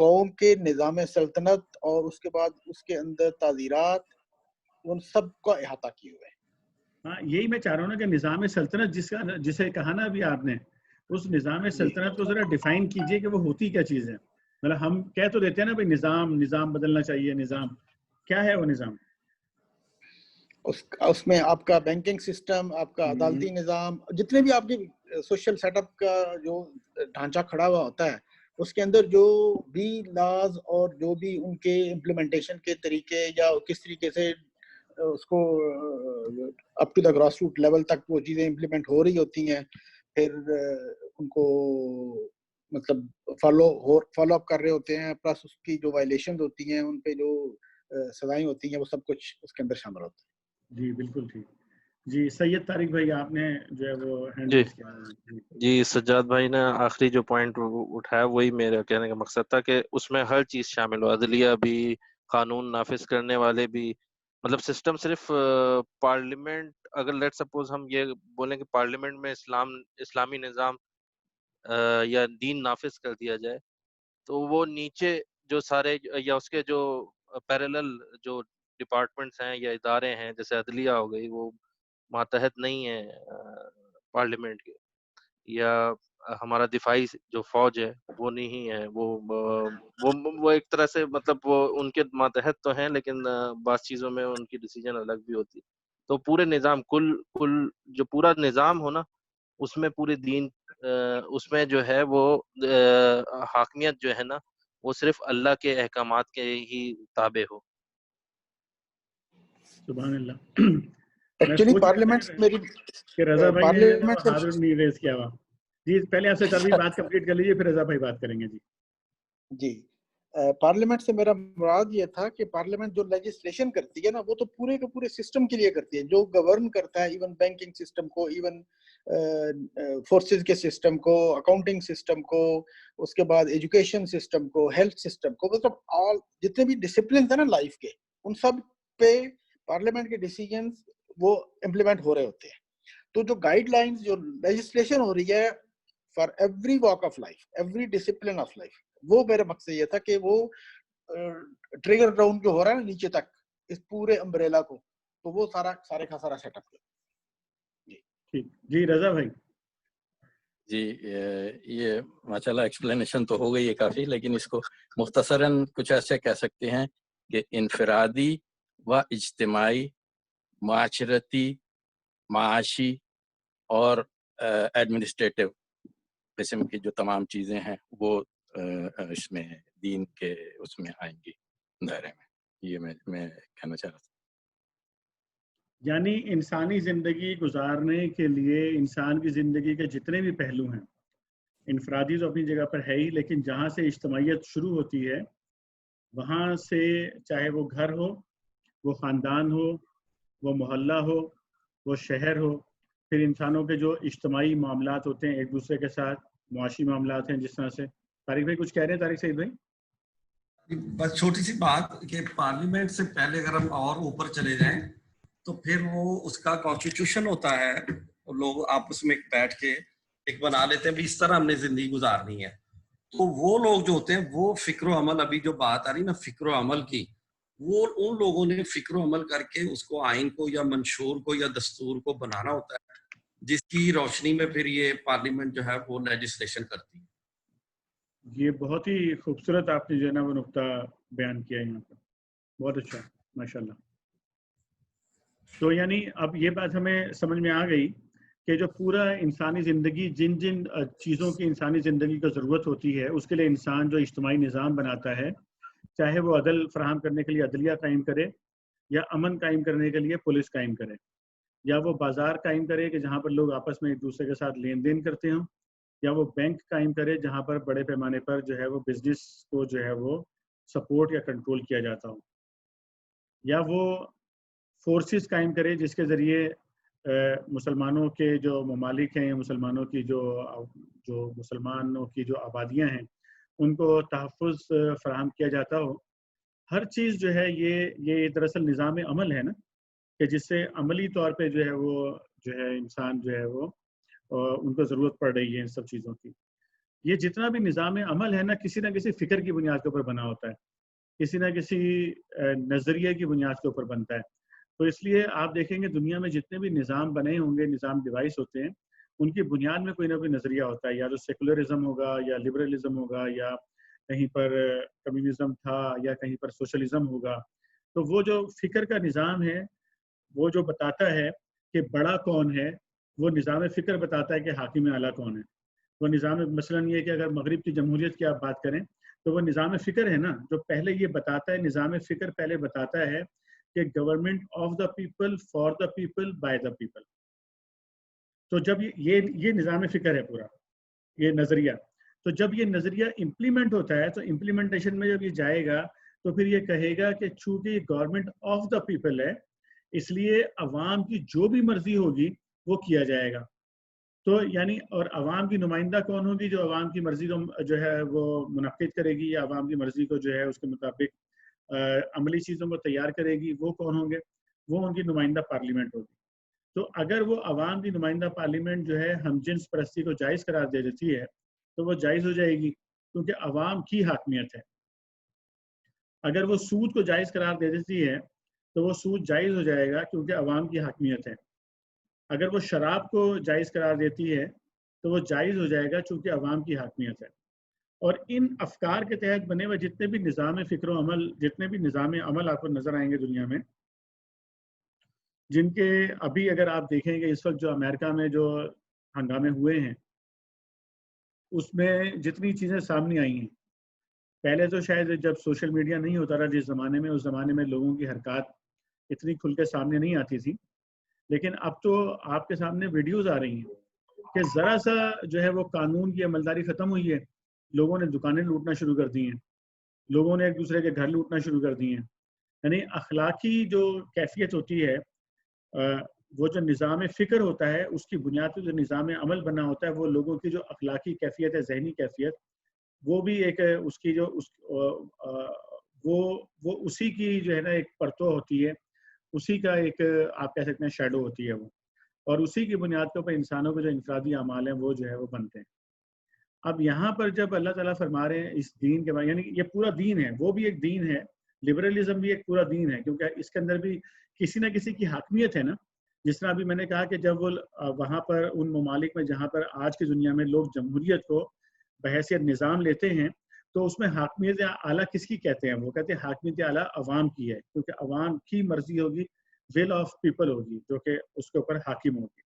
Speaker 6: قوم کے نظام سلطنت اور اس کے بعد اس کے اندر تعزیرات ان سب کا احاطہ کیے ہوئے ہیں.
Speaker 2: ہاں یہی میں چاہ رہا ہوں نا کہ نظام سلطنت جسے کہا نا ابھی آپ نے، اس نظام سلطنت کو ذرا ڈیفائن کیجئے کہ وہ ہوتی کیا چیز ہے. مطلب ہم کہہ تو دیتے ہیں نا بھائی نظام بدلنا چاہیے، نظام کیا ہے وہ نظام؟
Speaker 6: اس میں آپ کا بینکنگ سسٹم، آپ کا عدالتی نظام، جتنے بھی آپ کے سوشل سیٹ اپ کا جو ڈھانچہ کھڑا ہوا ہوتا ہے، اس کے اندر جو بھی لاز اور جو بھی ان کے امپلیمنٹیشن کے طریقے یا کس طریقے سے اس کو up to the grass root level تک وہ چیزیں امپلیمنٹ ہو رہی ہوتی ہیں، پھر ان کو مطلب فالو اپ کر رہے ہوتے ہیں، پلس اس کی جو وائلیشن ہوتی ہیں ان پہ جو سزائیں ہوتی ہیں وہ سب کچھ اس کے اندر شامل ہوتا ہے.
Speaker 2: جی بالکل ٹھیک. جی سید طارق بھائی آپ نے جو ہے وہ ہینڈ ریز کیا.
Speaker 7: جی سجاد بھائی نے آخری جو پوائنٹ اٹھایا وہی میرے کہنے کا مقصد تھا کہ اس میں ہر چیز شامل ہو، عدلیہ بھی، قانون نافذ کرنے والے بھی. مطلب سسٹم صرف پارلیمنٹ، اگر لیٹ سپوز ہم یہ بولیں کہ پارلیمنٹ میں اسلامی نظام یا دین نافذ کر دیا جائے تو وہ نیچے جو سارے یا اس کے جو پیرالل جو ڈپارٹمنٹس ہیں یا ادارے ہیں، جیسے عدلیہ ہو گئی، وہ ماتحت نہیں ہے پارلیمنٹ کے، یا ہمارا دفاعی جو فوج ہے وہ نہیں ہے، وہ ایک طرح سے مطلب وہ ان کے ماتحت تو ہیں لیکن بعض چیزوں میں ان کی ڈیسیجن الگ بھی ہوتی. تو پورے نظام کل جو پورا نظام ہو نا، اس میں پورے دین اس میں جو ہے وہ حاکمیت جو ہے نا وہ صرف اللہ کے احکامات کے ہی تابع ہو.
Speaker 2: سبحان اللہ.
Speaker 6: ایکچولی پارلیمنٹ میری
Speaker 2: کہ رضا بھائی نے
Speaker 6: پارلیمنٹ
Speaker 2: ہاتھ نہیں ریز کیا ہوا. جی پہلے آپ سے تروی بات کمپلیٹ کر لیجیے، پھر رضا بھائی بات کریں گے.
Speaker 6: جی پارلیمنٹ سے میرا مراد یہ تھا کہ پارلیمنٹ جو لیجسلیشن کرتی ہے نا وہ تو پورے کے پورے سسٹم کے لیے کرتی ہے، جو گورن کرتا ہے ایون بینکنگ سسٹم کو، ایون فورسز کے سسٹم کو، اکاؤنٹنگ سسٹم کو، اس کے بعد ایجوکیشن سسٹم کو، ہیلتھ سسٹم کو، مطلب آل جتنے بھی ڈسپلنز ہیں نا لائف کے، ان سب پہ پارلیمنٹ کے ڈیسیجنز وہ امپلیمنٹ ہو رہے ہوتے ہیں. تو جو گائیڈ لائنز جو لیجسلیشن ہو رہی ہے for every walk of life, every discipline of life, وہ میرا مقصد یہ تھا کہ وہ ٹریگر ڈاؤن جو ہو رہا ہے نا نیچے تک اس پورے امبریلا کو، تو وہ سارے کا سارا سیٹ اپ.
Speaker 2: جی رضا بھائی.
Speaker 4: جی یہ ماشاءاللہ ایکسپلینیشن تو ہو گئی ہے کافی، لیکن اس کو مختصراً کچھ ایسے کہہ سکتے ہیں کہ انفرادی و اجتماعی، معاشرتی، معاشی اور ایڈمنسٹریٹو قسم کی جو تمام چیزیں ہیں وہ اس میں دین کے اس میں آئیں گی دائرے میں. یہ میں کہنا چاہ رہا تھا.
Speaker 2: یعنی انسانی زندگی گزارنے کے لیے انسان کی زندگی کے جتنے بھی پہلو ہیں، انفرادی تو اپنی جگہ پر ہے ہی، لیکن جہاں سے اجتماعیت شروع ہوتی ہے وہاں سے چاہے وہ گھر ہو، وہ خاندان ہو، وہ محلہ ہو، وہ شہر ہو، پھر انسانوں کے جو اجتماعی معاملات ہوتے ہیں ایک دوسرے کے ساتھ، معاشی معاملات ہیں جس طرح سے. طارق بھائی کچھ کہہ رہے ہیں؟ طارق سعید بھائی
Speaker 3: بس چھوٹی سی بات کہ پارلیمنٹ سے پہلے اگر ہم اور اوپر چلے جائیں تو پھر وہ اس کا کانسٹیٹیوشن ہوتا ہے، لوگ آپس میں بیٹھ کے ایک بنا لیتے ہیں بھی اس طرح ہم نے زندگی گزارنی ہے. تو وہ لوگ جو ہوتے ہیں وہ فکر و عمل، ابھی جو بات آ رہی نا فکر و عمل کی، وہ ان لوگوں نے فکر و عمل کر کے اس کو آئین کو یا منشور کو یا دستور کو بنانا ہوتا ہے، جس کی روشنی میں پھر یہ پارلیمنٹ جو ہے وہ لیجسلیشن کرتی ہے.
Speaker 2: یہ بہت ہی خوبصورت آپ نے جو ہے نا وہ نقطہ بیان کیا ہے یہاں پر، بہت اچھا ماشاءاللہ. تو یعنی اب یہ بات ہمیں سمجھ میں آ گئی کہ جو پورا انسانی زندگی جن چیزوں کی انسانی زندگی کو ضرورت ہوتی ہے اس کے لیے انسان جو اجتماعی نظام بناتا ہے، چاہے وہ عدل فراہم کرنے کے لیے عدلیہ قائم کرے، یا امن قائم کرنے کے لیے پولیس قائم کرے، یا وہ بازار قائم کرے کہ جہاں پر لوگ آپس میں ایک دوسرے کے ساتھ لین دین کرتے ہوں، یا وہ بینک قائم کرے جہاں پر بڑے پیمانے پر جو ہے وہ بزنس کو جو ہے وہ سپورٹ یا کنٹرول کیا جاتا ہو، یا وہ فورسز قائم کرے جس کے ذریعے مسلمانوں کے جو ممالک ہیں، مسلمانوں کی جو مسلمانوں کی جو آبادیاں ہیں ان کو تحفظ فراہم کیا جاتا ہو. ہر چیز جو ہے یہ دراصل نظام عمل ہے نا، کہ جس سے عملی طور پہ جو ہے وہ جو ہے انسان جو ہے وہ ان کو ضرورت پڑ رہی ہے ان سب چیزوں کی. یہ جتنا بھی نظام عمل ہے نا کسی نہ کسی فکر کی بنیاد کے اوپر بنا ہوتا ہے, کسی نہ کسی نظریے کی بنیاد کے اوپر بنتا ہے. تو اس لیے آپ دیکھیں گے دنیا میں جتنے بھی نظام بنے ہوں گے, نظام ڈیوائس ہوتے ہیں, ان کی بنیاد میں کوئی نہ کوئی نظریہ ہوتا ہے, یا تو سیکولرزم ہوگا یا لبرلزم ہوگا, یا کہیں پر کمیونزم تھا, یا کہیں پر سوشلزم ہوگا. تو وہ جو فکر کا نظام ہے وہ جو بتاتا ہے کہ بڑا کون ہے, وہ نظام فکر بتاتا ہے کہ حاکم اعلیٰ کون ہے. وہ نظام مثلاً یہ کہ اگر مغرب کی جمہوریت کی آپ بات کریں تو وہ نظام فکر ہے نا, جو پہلے یہ بتاتا ہے, نظام فکر پہلے بتاتا ہے کہ government of the people, for the people, by the people. تو جب یہ نظام فکر ہے پورا, یہ نظریہ, تو جب یہ نظریہ امپلیمنٹ ہوتا ہے تو امپلیمنٹیشن میں جب یہ جائے گا تو پھر یہ کہے گا کہ چونکہ گورنمنٹ آف دا پیپل ہے اس لیے عوام کی جو بھی مرضی ہوگی وہ کیا جائے گا. تو یعنی اور عوام کی نمائندہ کون ہوگی, جو عوام کی مرضی کو جو ہے وہ منعقد کرے گی یا عوام کی مرضی کو جو ہے اس کے مطابق عملی چیزوں کو تیار کرے گی, وہ کون ہوں گے, وہ ان کی نمائندہ پارلیمنٹ ہوگی. تو اگر وہ عوام کی نمائندہ پارلیمنٹ جو ہے ہم جنس پرستی کو جائز قرار دے دیتی ہے تو وہ جائز ہو جائے گی کیونکہ عوام کی حاکمیت ہے. اگر وہ سود کو جائز قرار دے دیتی ہے تو وہ سود جائز ہو جائے گا کیونکہ عوام کی حاکمیت ہے. اگر وہ شراب کو جائز قرار دیتی ہے تو وہ جائز ہو جائے گا چونکہ عوام کی حاکمیت ہے. اور ان افکار کے تحت بنے ہوئے جتنے بھی نظام فکر و عمل, جتنے بھی نظام عمل آپ کو نظر آئیں گے دنیا میں, جن کے ابھی اگر آپ دیکھیں گے اس وقت جو امریکہ میں جو ہنگامے ہوئے ہیں اس میں جتنی چیزیں سامنے آئی ہیں, پہلے تو شاید جب سوشل میڈیا نہیں ہوتا رہا جس زمانے میں, اس زمانے میں لوگوں کی حرکات اتنی کھل کے سامنے نہیں آتی تھی, لیکن اب تو آپ کے سامنے ویڈیوز آ رہی ہیں کہ ذرا سا جو ہے وہ قانون کی عملداری ختم ہوئی ہے, لوگوں نے دکانیں لوٹنا شروع کر دی ہیں, لوگوں نے ایک دوسرے کے گھر لوٹنا شروع کر دی ہیں. یعنی اخلاقی جو کیفیت ہوتی ہے, وہ جو نظام فکر ہوتا ہے اس کی بنیاد پہ جو نظام عمل بنا ہوتا ہے, وہ لوگوں کی جو اخلاقی کیفیت ہے, ذہنی کیفیت, وہ بھی ایک اس کی جو وہ اسی کی جو ہے نا ایک پرتو ہوتی ہے, اسی کا ایک آپ کہہ سکتے ہیں شیڈو ہوتی ہے وہ, اور اسی کی بنیاد کے اوپر انسانوں کے جو انفرادی اعمال ہیں وہ جو ہے وہ بنتے ہیں. اب یہاں پر جب اللہ تعالیٰ فرما رہے ہیں اس دین کے بارے, یعنی یہ پورا دین ہے, وہ بھی ایک دین ہے, لبرلزم بھی ایک پورا دین ہے, کیونکہ اس کے اندر بھی کسی نہ کسی کی حاکمیت ہے نا. جس طرح ابھی میں نے کہا کہ جب وہ وہاں پر ان ممالک میں جہاں پر آج کی دنیا میں لوگ جمہوریت کو بحیثیت نظام لیتے ہیں تو اس میں حاکمیت اعلیٰ کس کی کہتے ہیں, وہ کہتے ہیں حاکمیت اعلیٰ عوام کی ہے, کیونکہ عوام کی مرضی ہوگی, ول آف پیپل ہوگی جو کہ اس کے اوپر حاکم ہوگی.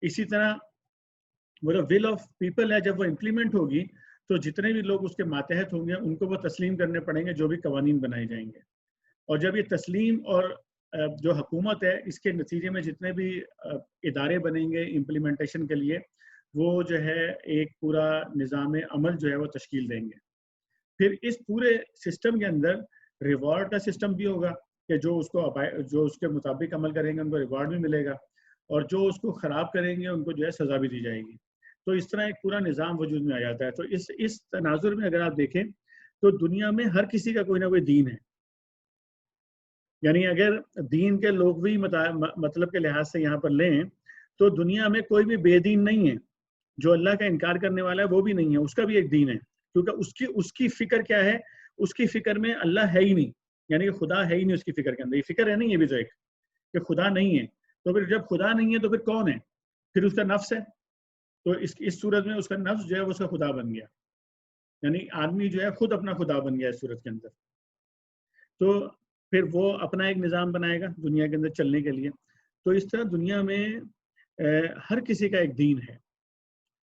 Speaker 2: اسی طرح وہ جو ول آف پیپل ہے جب وہ امپلیمنٹ ہوگی تو جتنے بھی لوگ اس کے ماتحت ہوں گے ان کو وہ تسلیم کرنے پڑیں گے جو بھی قوانین بنائے جائیں گے. اور جب یہ تسلیم اور جو حکومت ہے اس کے نتیجے میں جتنے بھی ادارے بنیں گے امپلیمنٹیشن کے لیے, وہ جو ہے ایک پورا نظام عمل جو ہے وہ تشکیل دیں گے. پھر اس پورے سسٹم کے اندر ریوارڈ کا سسٹم بھی ہوگا کہ جو اس کے مطابق عمل کریں گے ان کو ریوارڈ بھی ملے گا, اور جو اس کو خراب کریں گے ان کو جو ہے سزا بھی دی جائے گی. تو اس طرح ایک پورا نظام وجود میں آ جاتا ہے. تو اس تناظر میں اگر آپ دیکھیں تو دنیا میں ہر کسی کا کوئی نہ کوئی دین ہے. یعنی اگر دین کے لغوی مطلب کے لحاظ سے یہاں پر لیں تو دنیا میں کوئی بھی بے دین نہیں ہے, جو اللہ کا انکار کرنے والا ہے وہ بھی نہیں ہے, اس کا بھی ایک دین ہے, کیونکہ اس کی فکر کیا ہے, اس کی فکر میں اللہ ہے ہی نہیں, یعنی کہ خدا ہے ہی نہیں اس کی فکر کے اندر. یہ فکر ہے نہیں, یہ بھی تو ایک کہ خدا نہیں ہے. تو پھر جب خدا نہیں ہے تو پھر کون ہے, پھر اس کا نفس ہے. تو اس صورت میں اس کا نفس جو ہے وہ اس کا خدا بن گیا, یعنی آدمی جو ہے خود اپنا خدا بن گیا اس صورت کے اندر. تو پھر وہ اپنا ایک نظام بنائے گا دنیا کے اندر چلنے کے لیے. تو اس طرح دنیا میں ہر کسی کا ایک دین ہے,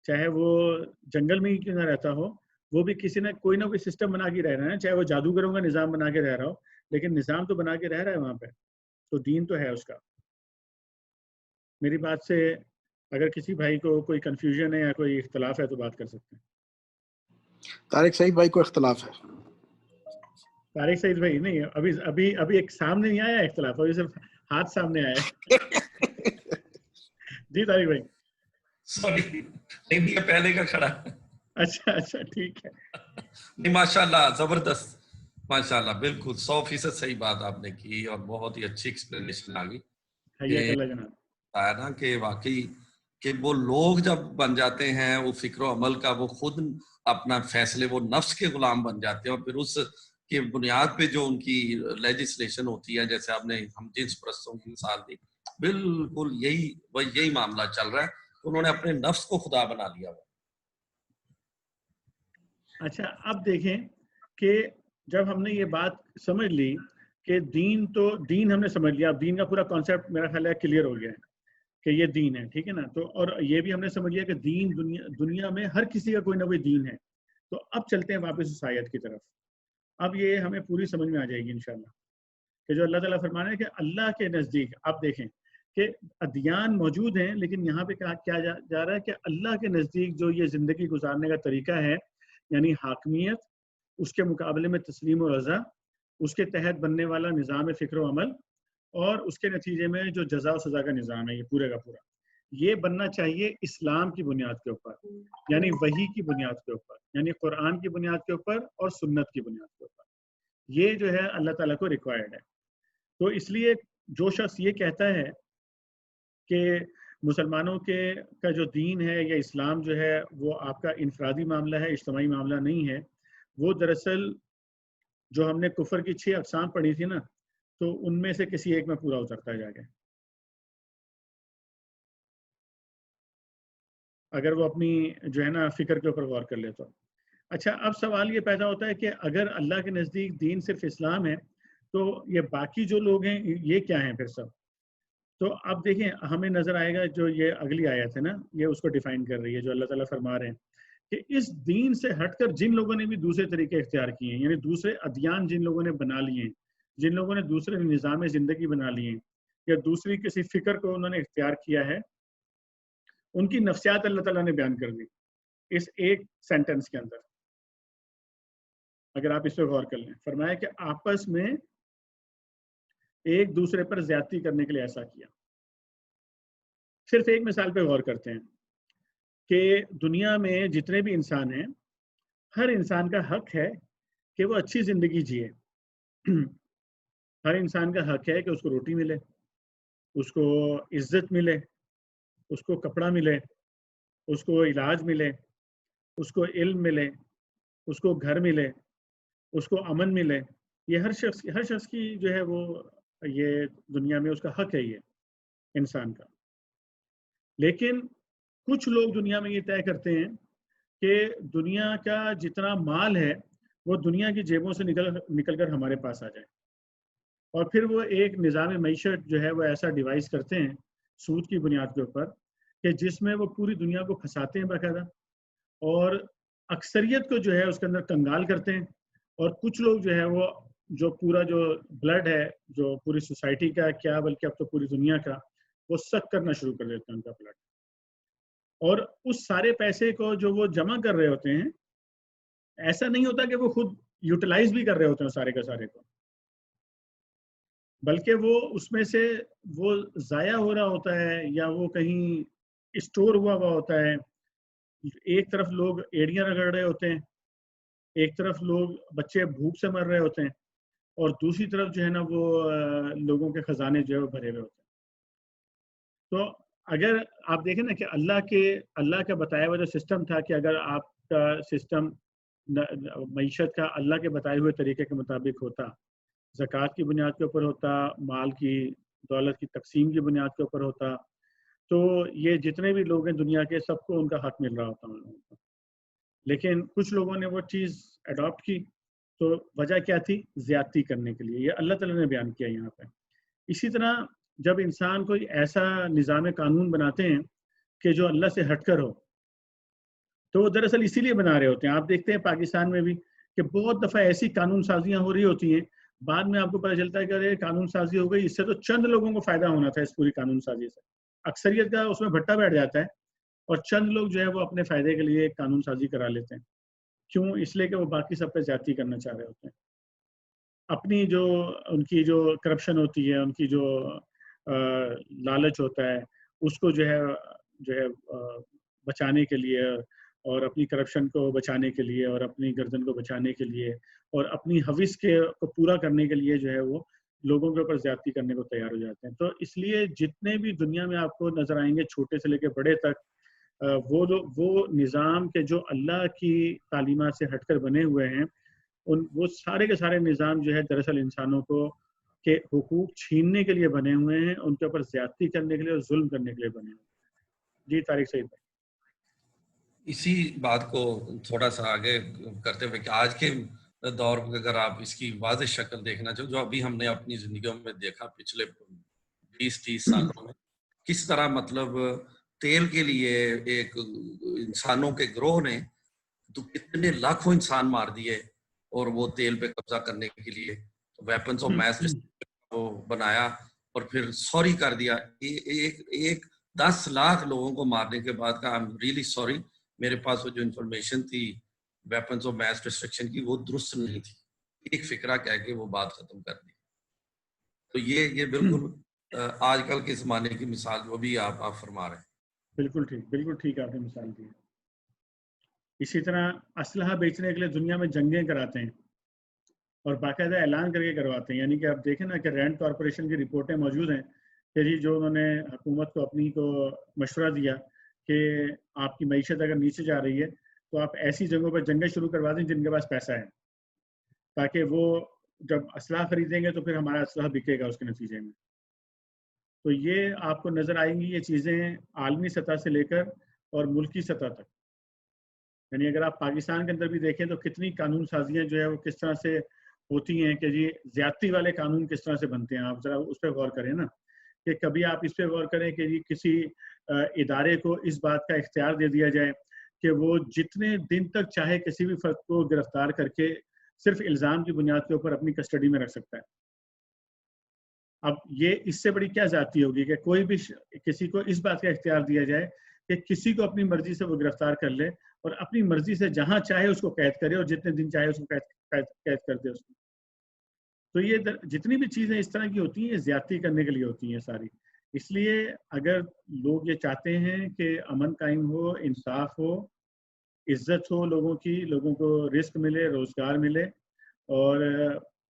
Speaker 2: چاہے وہ جنگل میں ہی کیوں نہ رہتا ہو, وہ بھی کسی نہ کوئی سسٹم بنا کے رہ رہا ہے, چاہے وہ جادوگروں کا نظام بنا کے رہ رہا ہو, لیکن نظام تو بنا کے رہ رہا ہے وہاں پہ, تو دین تو ہے اس کا. میری بات سے اگر کسی بھائی کو کوئی کنفیوژن ہے یا کوئی اختلاف ہے تو بات کر سکتے ہیں.
Speaker 6: طارق سعید بھائی کو اختلاف ہے.
Speaker 2: طارق سعید بھائی نہیں, ابھی ایک سامنے نہیں آیا اختلاف, ابھی صرف ہاتھ سامنے آیا ہے. جی طارق بھائی.
Speaker 3: سوری پہلے کا کھڑا.
Speaker 2: اچھا ٹھیک ہے.
Speaker 3: نہیں ماشاءاللہ زبردست, ماشاءاللہ بالکل 100% صحیح بات آپ نے کی اور بہت ہی اچھی ایکسپلینیشن آ گئی. نا کہ واقعی کہ وہ لوگ جب بن جاتے ہیں وہ فکر و عمل کا وہ خود اپنا فیصلے وہ نفس کے غلام بن جاتے ہیں، اور پھر اس کی بنیاد پہ جو ان کی لیجسلیشن ہوتی ہے، جیسے آپ نے ہم جنس پرستوں کی مثال دی، بالکل یہی معاملہ چل رہا ہے، انہوں نے اپنے نفس کو خدا بنا لیا ہوا۔
Speaker 2: اچھا اب دیکھیں کہ جب ہم نے یہ بات سمجھ لی کہ دین ہم نے سمجھ لیا، اب دین کا پورا کانسیپٹ میرا خیال ہے کلیئر ہو گیا ہے کہ یہ دین ہے، ٹھیک ہے نا، تو اور یہ بھی ہم نے سمجھ لیا کہ دین دنیا میں ہر کسی کا کوئی نہ کوئی دین ہے، تو اب چلتے ہیں واپس اس آیت کی طرف۔ اب یہ ہمیں پوری سمجھ میں آ جائے گی انشاءاللہ کہ جو اللہ تعالیٰ فرمانا ہے کہ اللہ کے نزدیک، آپ دیکھیں کہ ادیان موجود ہیں، لیکن یہاں پہ کہا کیا جا رہا ہے کہ اللہ کے نزدیک جو یہ زندگی گزارنے کا طریقہ ہے، یعنی حاکمیت، اس کے مقابلے میں تسلیم و رضا، اس کے تحت بننے والا نظام فکر و عمل، اور اس کے نتیجے میں جو جزا و سزا کا نظام ہے، یہ پورے کا پورا یہ بننا چاہیے اسلام کی بنیاد کے اوپر، یعنی وحی کی بنیاد کے اوپر، یعنی قرآن کی بنیاد کے اوپر اور سنت کی بنیاد کے اوپر۔ یہ جو ہے اللہ تعالیٰ کو ریکوائرڈ ہے۔ تو اس لیے جو شخص یہ کہتا ہے کہ مسلمانوں کا جو دین ہے یا اسلام جو ہے وہ آپ کا انفرادی معاملہ ہے، اجتماعی معاملہ نہیں ہے، وہ دراصل جو ہم نے کفر کی 6 اقسام پڑھی تھی نا، تو ان میں سے کسی ایک میں پورا اترتا جا گیا، اگر وہ اپنی جو ہے نا فکر کے اوپر غور کر لے تو۔ اچھا اب سوال یہ پیدا ہوتا ہے کہ اگر اللہ کے نزدیک دین صرف اسلام ہے تو یہ باقی جو لوگ ہیں یہ کیا ہیں پھر سب؟ تو اب دیکھیں ہمیں نظر آئے گا جو یہ اگلی آیت ہے نا، یہ اس کو ڈیفائن کر رہی ہے، جو اللہ تعالیٰ فرما رہے ہیں کہ اس دین سے ہٹ کر جن لوگوں نے بھی دوسرے طریقے اختیار کیے ہیں، یعنی دوسرے ادیان جن لوگوں نے بنا لیے ہیں، جن لوگوں نے دوسرے نظام زندگی بنا لیے ہیں، یا دوسری کسی فکر کو انہوں نے اختیار کیا ہے، ان کی نفسیات اللہ تعالیٰ نے بیان کر دی اس ایک سینٹنس کے اندر۔ اگر آپ اس پہ غور کر لیں، فرمایا کہ آپس میں ایک دوسرے پر زیادتی کرنے کے لیے ایسا کیا۔ صرف ایک مثال پہ غور کرتے ہیں کہ دنیا میں جتنے بھی انسان ہیں، ہر انسان کا حق ہے کہ وہ اچھی زندگی جیے۔ ہر انسان کا حق ہے کہ اس کو روٹی ملے، اس کو عزت ملے، اس کو کپڑا ملے، اس کو علاج ملے، اس کو علم ملے، اس کو گھر ملے، اس کو امن ملے۔ یہ ہر شخص کی جو ہے وہ یہ دنیا میں اس کا حق ہے یہ انسان کا۔ لیکن کچھ لوگ دنیا میں یہ طے کرتے ہیں کہ دنیا کا جتنا مال ہے وہ دنیا کی جیبوں سے نکل کر ہمارے پاس آ جائے، اور پھر وہ ایک نظام معیشت جو ہے وہ ایسا ڈیوائز کرتے ہیں سود کی بنیاد کے اوپر کہ جس میں وہ پوری دنیا کو پھنساتے ہیں باقاعدہ، اور اکثریت کو جو ہے اس کے اندر کنگال کرتے ہیں، اور کچھ لوگ جو ہے وہ جو پورا جو بلڈ ہے جو پوری سوسائٹی کا کیا بلکہ اب تو پوری دنیا کا، وہ سک کرنا شروع کر دیتے ہیں ان کا بلڈ، اور اس سارے پیسے کو جو وہ جمع کر رہے ہوتے ہیں، ایسا نہیں ہوتا کہ وہ خود یوٹیلائز بھی کر رہے ہوتے ہیں سارے کا سارے کو، بلکہ وہ اس میں سے وہ ضائع ہو رہا ہوتا ہے یا وہ کہیں اسٹور ہوا ہوتا ہے۔ ایک طرف لوگ ایڑیاں رگڑ رہے ہوتے ہیں، ایک طرف لوگ بچے بھوک سے مر رہے ہوتے ہیں، اور دوسری طرف جو ہے نا وہ لوگوں کے خزانے جو ہے وہ بھرے ہوئے ہوتے ہیں۔ تو اگر آپ دیکھیں نا کہ اللہ کا بتایا ہوا جو سسٹم تھا، کہ اگر آپ کا سسٹم معیشت کا اللہ کے بتائے ہوئے طریقے کے مطابق ہوتا، زکوٰۃ کی بنیاد کے اوپر ہوتا، مال کی دولت کی تقسیم کی بنیاد کے اوپر ہوتا، تو یہ جتنے بھی لوگ ہیں دنیا کے سب کو ان کا حق مل رہا ہوتا ان لوگوں کو۔ لیکن کچھ لوگوں نے وہ چیز اڈاپٹ کی، تو وجہ کیا تھی؟ زیادتی کرنے کے لیے۔ یہ اللہ تعالیٰ نے بیان کیا یہاں پہ۔ اسی طرح جب انسان کوئی ایسا نظام قانون بناتے ہیں کہ جو اللہ سے ہٹ کر ہو، تو وہ دراصل اسی لیے بنا رہے ہوتے ہیں۔ آپ دیکھتے ہیں پاکستان میں بھی کہ بہت دفعہ ایسی قانون سازیاں ہو رہی ہوتی ہیں، بعد میں آپ کو پتہ چلتا ہے کہ ارے قانون سازی ہو گئی، اس سے تو چند لوگوں کو فائدہ ہونا تھا اس پوری قانون سازی سے، اکثریت کا اس میں بھٹا بیٹھ جاتا ہے، اور چند لوگ جو ہے وہ اپنے فائدے کے لیے قانون سازی کرا لیتے ہیں۔ کیوں؟ اس لیے کہ وہ باقی سب پہ زیادتی کرنا چاہ رہے ہوتے ہیں، اپنی جو ان کی جو کرپشن ہوتی ہے، ان کی جو لالچ ہوتا ہے، اس کو جو ہے بچانے کے لیے، اور اپنی کرپشن کو بچانے کے لیے، اور اپنی گردن کو بچانے کے لیے، اور اپنی حوث کو پورا کرنے کے لیے جو ہے وہ لوگوں کے اوپر زیادتی کرنے کو تیار ہو جاتے ہیں. تو اس لیے جتنے بھی دنیا میں آپ کو نظر آئیں گے چھوٹے سے لے کے بڑے تک وہ نظام کے جو اللہ کی تعلیمات سے ہٹ کر بنے ہوئے ہیں وہ سارے کے سارے نظام جو ہے دراصل انسانوں کو کے حقوق چھیننے کے لیے بنے ہوئے ہیں, ان کے اوپر زیادتی کرنے کے لیے اور ظلم کرنے کے لیے بنے ہوئے ہیں. جی طارق سعید بھائی.
Speaker 3: اسی بات کو تھوڑا سا آگے کرتے ہوئے کہ آج کے دور میں اگر آپ اس کی واضح شکل دیکھنا چاہو جو ابھی ہم نے اپنی زندگیوں میں دیکھا پچھلے 20-30 سالوں میں, کس طرح مطلب تیل کے لیے ایک انسانوں کے گروہ نے تو کتنے لاکھوں انسان مار دیے, اور وہ تیل پہ قبضہ کرنے کے لیے ویپنز آف میس وہ بنایا اور پھر سوری کر دیا. ایک 10 لاکھ لوگوں کو مارنے کے بعد کہا I'm really sorry, میرے پاس وہ جو انفارمیشن تھی ویپنز آف میس ڈسٹرکشن کی وہ درست نہیں تھی, ایک فکرہ کہہ کے وہ بات ختم کر دی. تو یہ بالکل آج کل کے زمانے کی مثال جو بھی آپ فرما رہے ہیں.
Speaker 2: بالکل ٹھیک آپ نے مثال دی. اسی طرح اسلحہ بیچنے کے لیے دنیا میں جنگیں کراتے ہیں اور باقاعدہ اعلان کر کے کرواتے ہیں. یعنی کہ آپ دیکھیں نا کہ رینڈ کارپوریشن کی رپورٹیں موجود ہیں کہ جی جو انہوں نے حکومت کو اپنی کو مشورہ دیا کہ آپ کی معیشت اگر نیچے جا رہی ہے تو آپ ایسی جگہوں پر جنگیں شروع کروا دیں جن کے پاس پیسہ ہے, تاکہ وہ جب اسلحہ خریدیں گے تو پھر ہمارا اسلحہ بکے گا اس کے نتیجے میں. تو یہ آپ کو نظر آئیں گی یہ چیزیں عالمی سطح سے لے کر اور ملکی سطح تک. یعنی اگر آپ پاکستان کے اندر بھی دیکھیں تو کتنی قانون سازیاں جو ہے وہ کس طرح سے ہوتی ہیں کہ جی زیادتی والے قانون کس طرح سے بنتے ہیں. آپ ذرا اس پہ غور کریں نا, کہ کبھی آپ اس پہ غور کریں کہ جی کسی ادارے کو اس بات کا اختیار دے دیا جائے کہ وہ جتنے دن تک چاہے کسی بھی فرد کو گرفتار کر کے صرف الزام کی بنیاد کے اوپر اپنی کسٹڈی میں رکھ سکتا ہے. اب یہ اس سے بڑی کیا زیادتی ہوگی کہ کوئی بھی کسی کو اس بات کا اختیار دیا جائے کہ کسی کو اپنی مرضی سے وہ گرفتار کر لے اور اپنی مرضی سے جہاں چاہے اس کو قید کرے اور جتنے دن چاہے اس کو قید کر دے اس کو. تو یہ جتنی بھی چیزیں اس طرح کی ہوتی ہیں یہ زیادتی کرنے کے لیے ہوتی ہیں ساری. اس لیے اگر لوگ یہ چاہتے ہیں کہ امن قائم ہو, انصاف ہو, عزت ہو لوگوں کی, لوگوں کو رزق ملے, روزگار ملے اور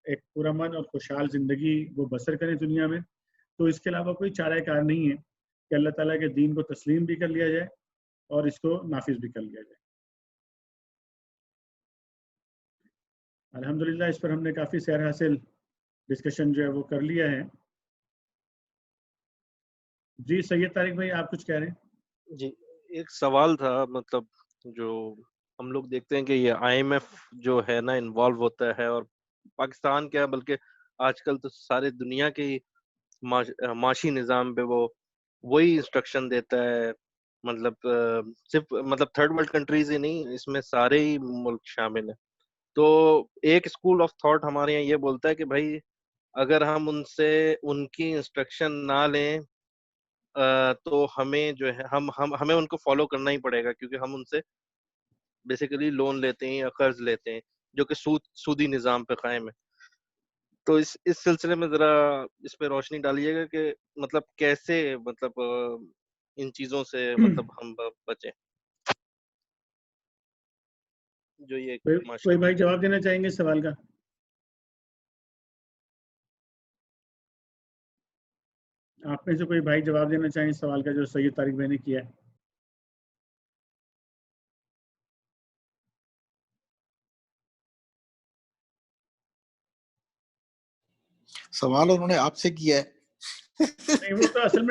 Speaker 2: ایک پرامن اور خوشحال زندگی وہ بسر کریں دنیا میں, تو اس کے علاوہ کوئی چارہ کار نہیں ہے کہ اللہ تعالیٰ کے دین کو تسلیم بھی کر لیا جائے اور اس کو نافذ بھی کر لیا جائے. الحمدللہ اس پر ہم نے کافی سیر حاصل ڈسکشن جو ہے وہ کر لیا ہے. جی سید طارق بھائی آپ کچھ کہہ رہے ہیں؟
Speaker 7: جی ایک سوال تھا, مطلب جو ہم لوگ دیکھتے ہیں کہ یہ IMF جو ہے نا انوالو ہوتا ہے, اور پاکستان کیا بلکہ آج کل تو سارے دنیا کے معاشی نظام پہ وہی انسٹرکشن دیتا ہے. مطلب صرف مطلب تھرڈ ورلڈ کنٹریز ہی نہیں, اس میں سارے ہی ملک شامل ہیں. تو ایک اسکول آف تھاٹ ہمارے یہاں یہ بولتا ہے کہ بھائی اگر ہم ان سے ان کی انسٹرکشن نہ لیں تو ہمیں جو ہے ہمیں ان کو فالو کرنا ہی پڑے گا, کیونکہ ہم ان سے بیسیکلی لون لیتے ہیں یا قرض لیتے ہیں جو کہ سودی نظام پہ قائم ہے. تو اس سلسلے میں ذرا اس پہ روشنی ڈالیے گا کہ مطلب کیسے مطلب ان چیزوں سے مطلب ہم بچیں. جو یہ
Speaker 2: کوئی بھائی جواب دینا چاہیں گے اس سوال کا؟ آپ میں سے کوئی بھائی جواب دینا چاہیں اس سوال کا جو سید طارق بھائی نے کیا ہے؟
Speaker 6: سوال انہوں نے آپ سے کیا ہے.
Speaker 2: نہیں وہ تو اصل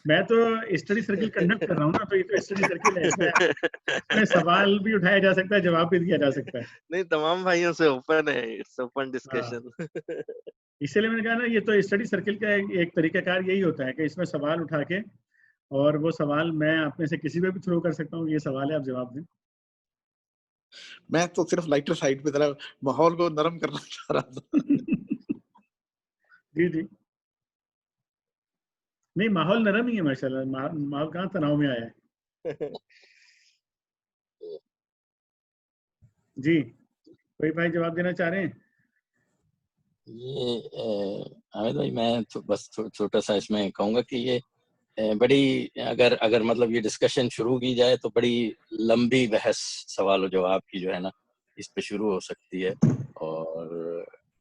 Speaker 2: میں تو اسٹڈی سرکل کنڈکٹ کر رہا ہوں نا, تو یہ تو اسٹڈی سرکل ہے, اس میں سوال بھی اٹھایا جا سکتا ہے, جواب بھی دیا جا سکتا ہے.
Speaker 7: نہیں تمام بھائیوں سے اوپن ہے, اٹس اوپن ڈسکشن.
Speaker 2: اسی لیے میں نے کہا نا یہ تو اسٹڈی سرکل کا ایک طریقہ کار یہی ہوتا ہے کہ اس میں سوال اٹھا کے, اور وہ سوال میں آپ میں سے کسی پہ بھی تھرو کر سکتا ہوں, یہ سوال ہے آپ جواب دیں.
Speaker 6: میں تو صرف لائٹر سائڈ پہ ذرا ماحول کو نرم کرنا چاہ رہا تھا.
Speaker 2: جی نہیں ماحول نرم ہی ہے ماشاءاللہ, ماحول کہاں تناؤ میں آیا ہے. جی کوئی بھائی جواب دینا چاہ رہے ہیں؟
Speaker 4: یہ حامد بھائی میں بس چھوٹا سا اس میں کہوں گا کہ یہ بڑی اگر مطلب یہ ڈسکشن شروع کی جائے تو بڑی لمبی بحث سوال و جواب کی جو ہے نا اس پہ شروع ہو سکتی ہے, اور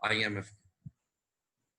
Speaker 3: IMF।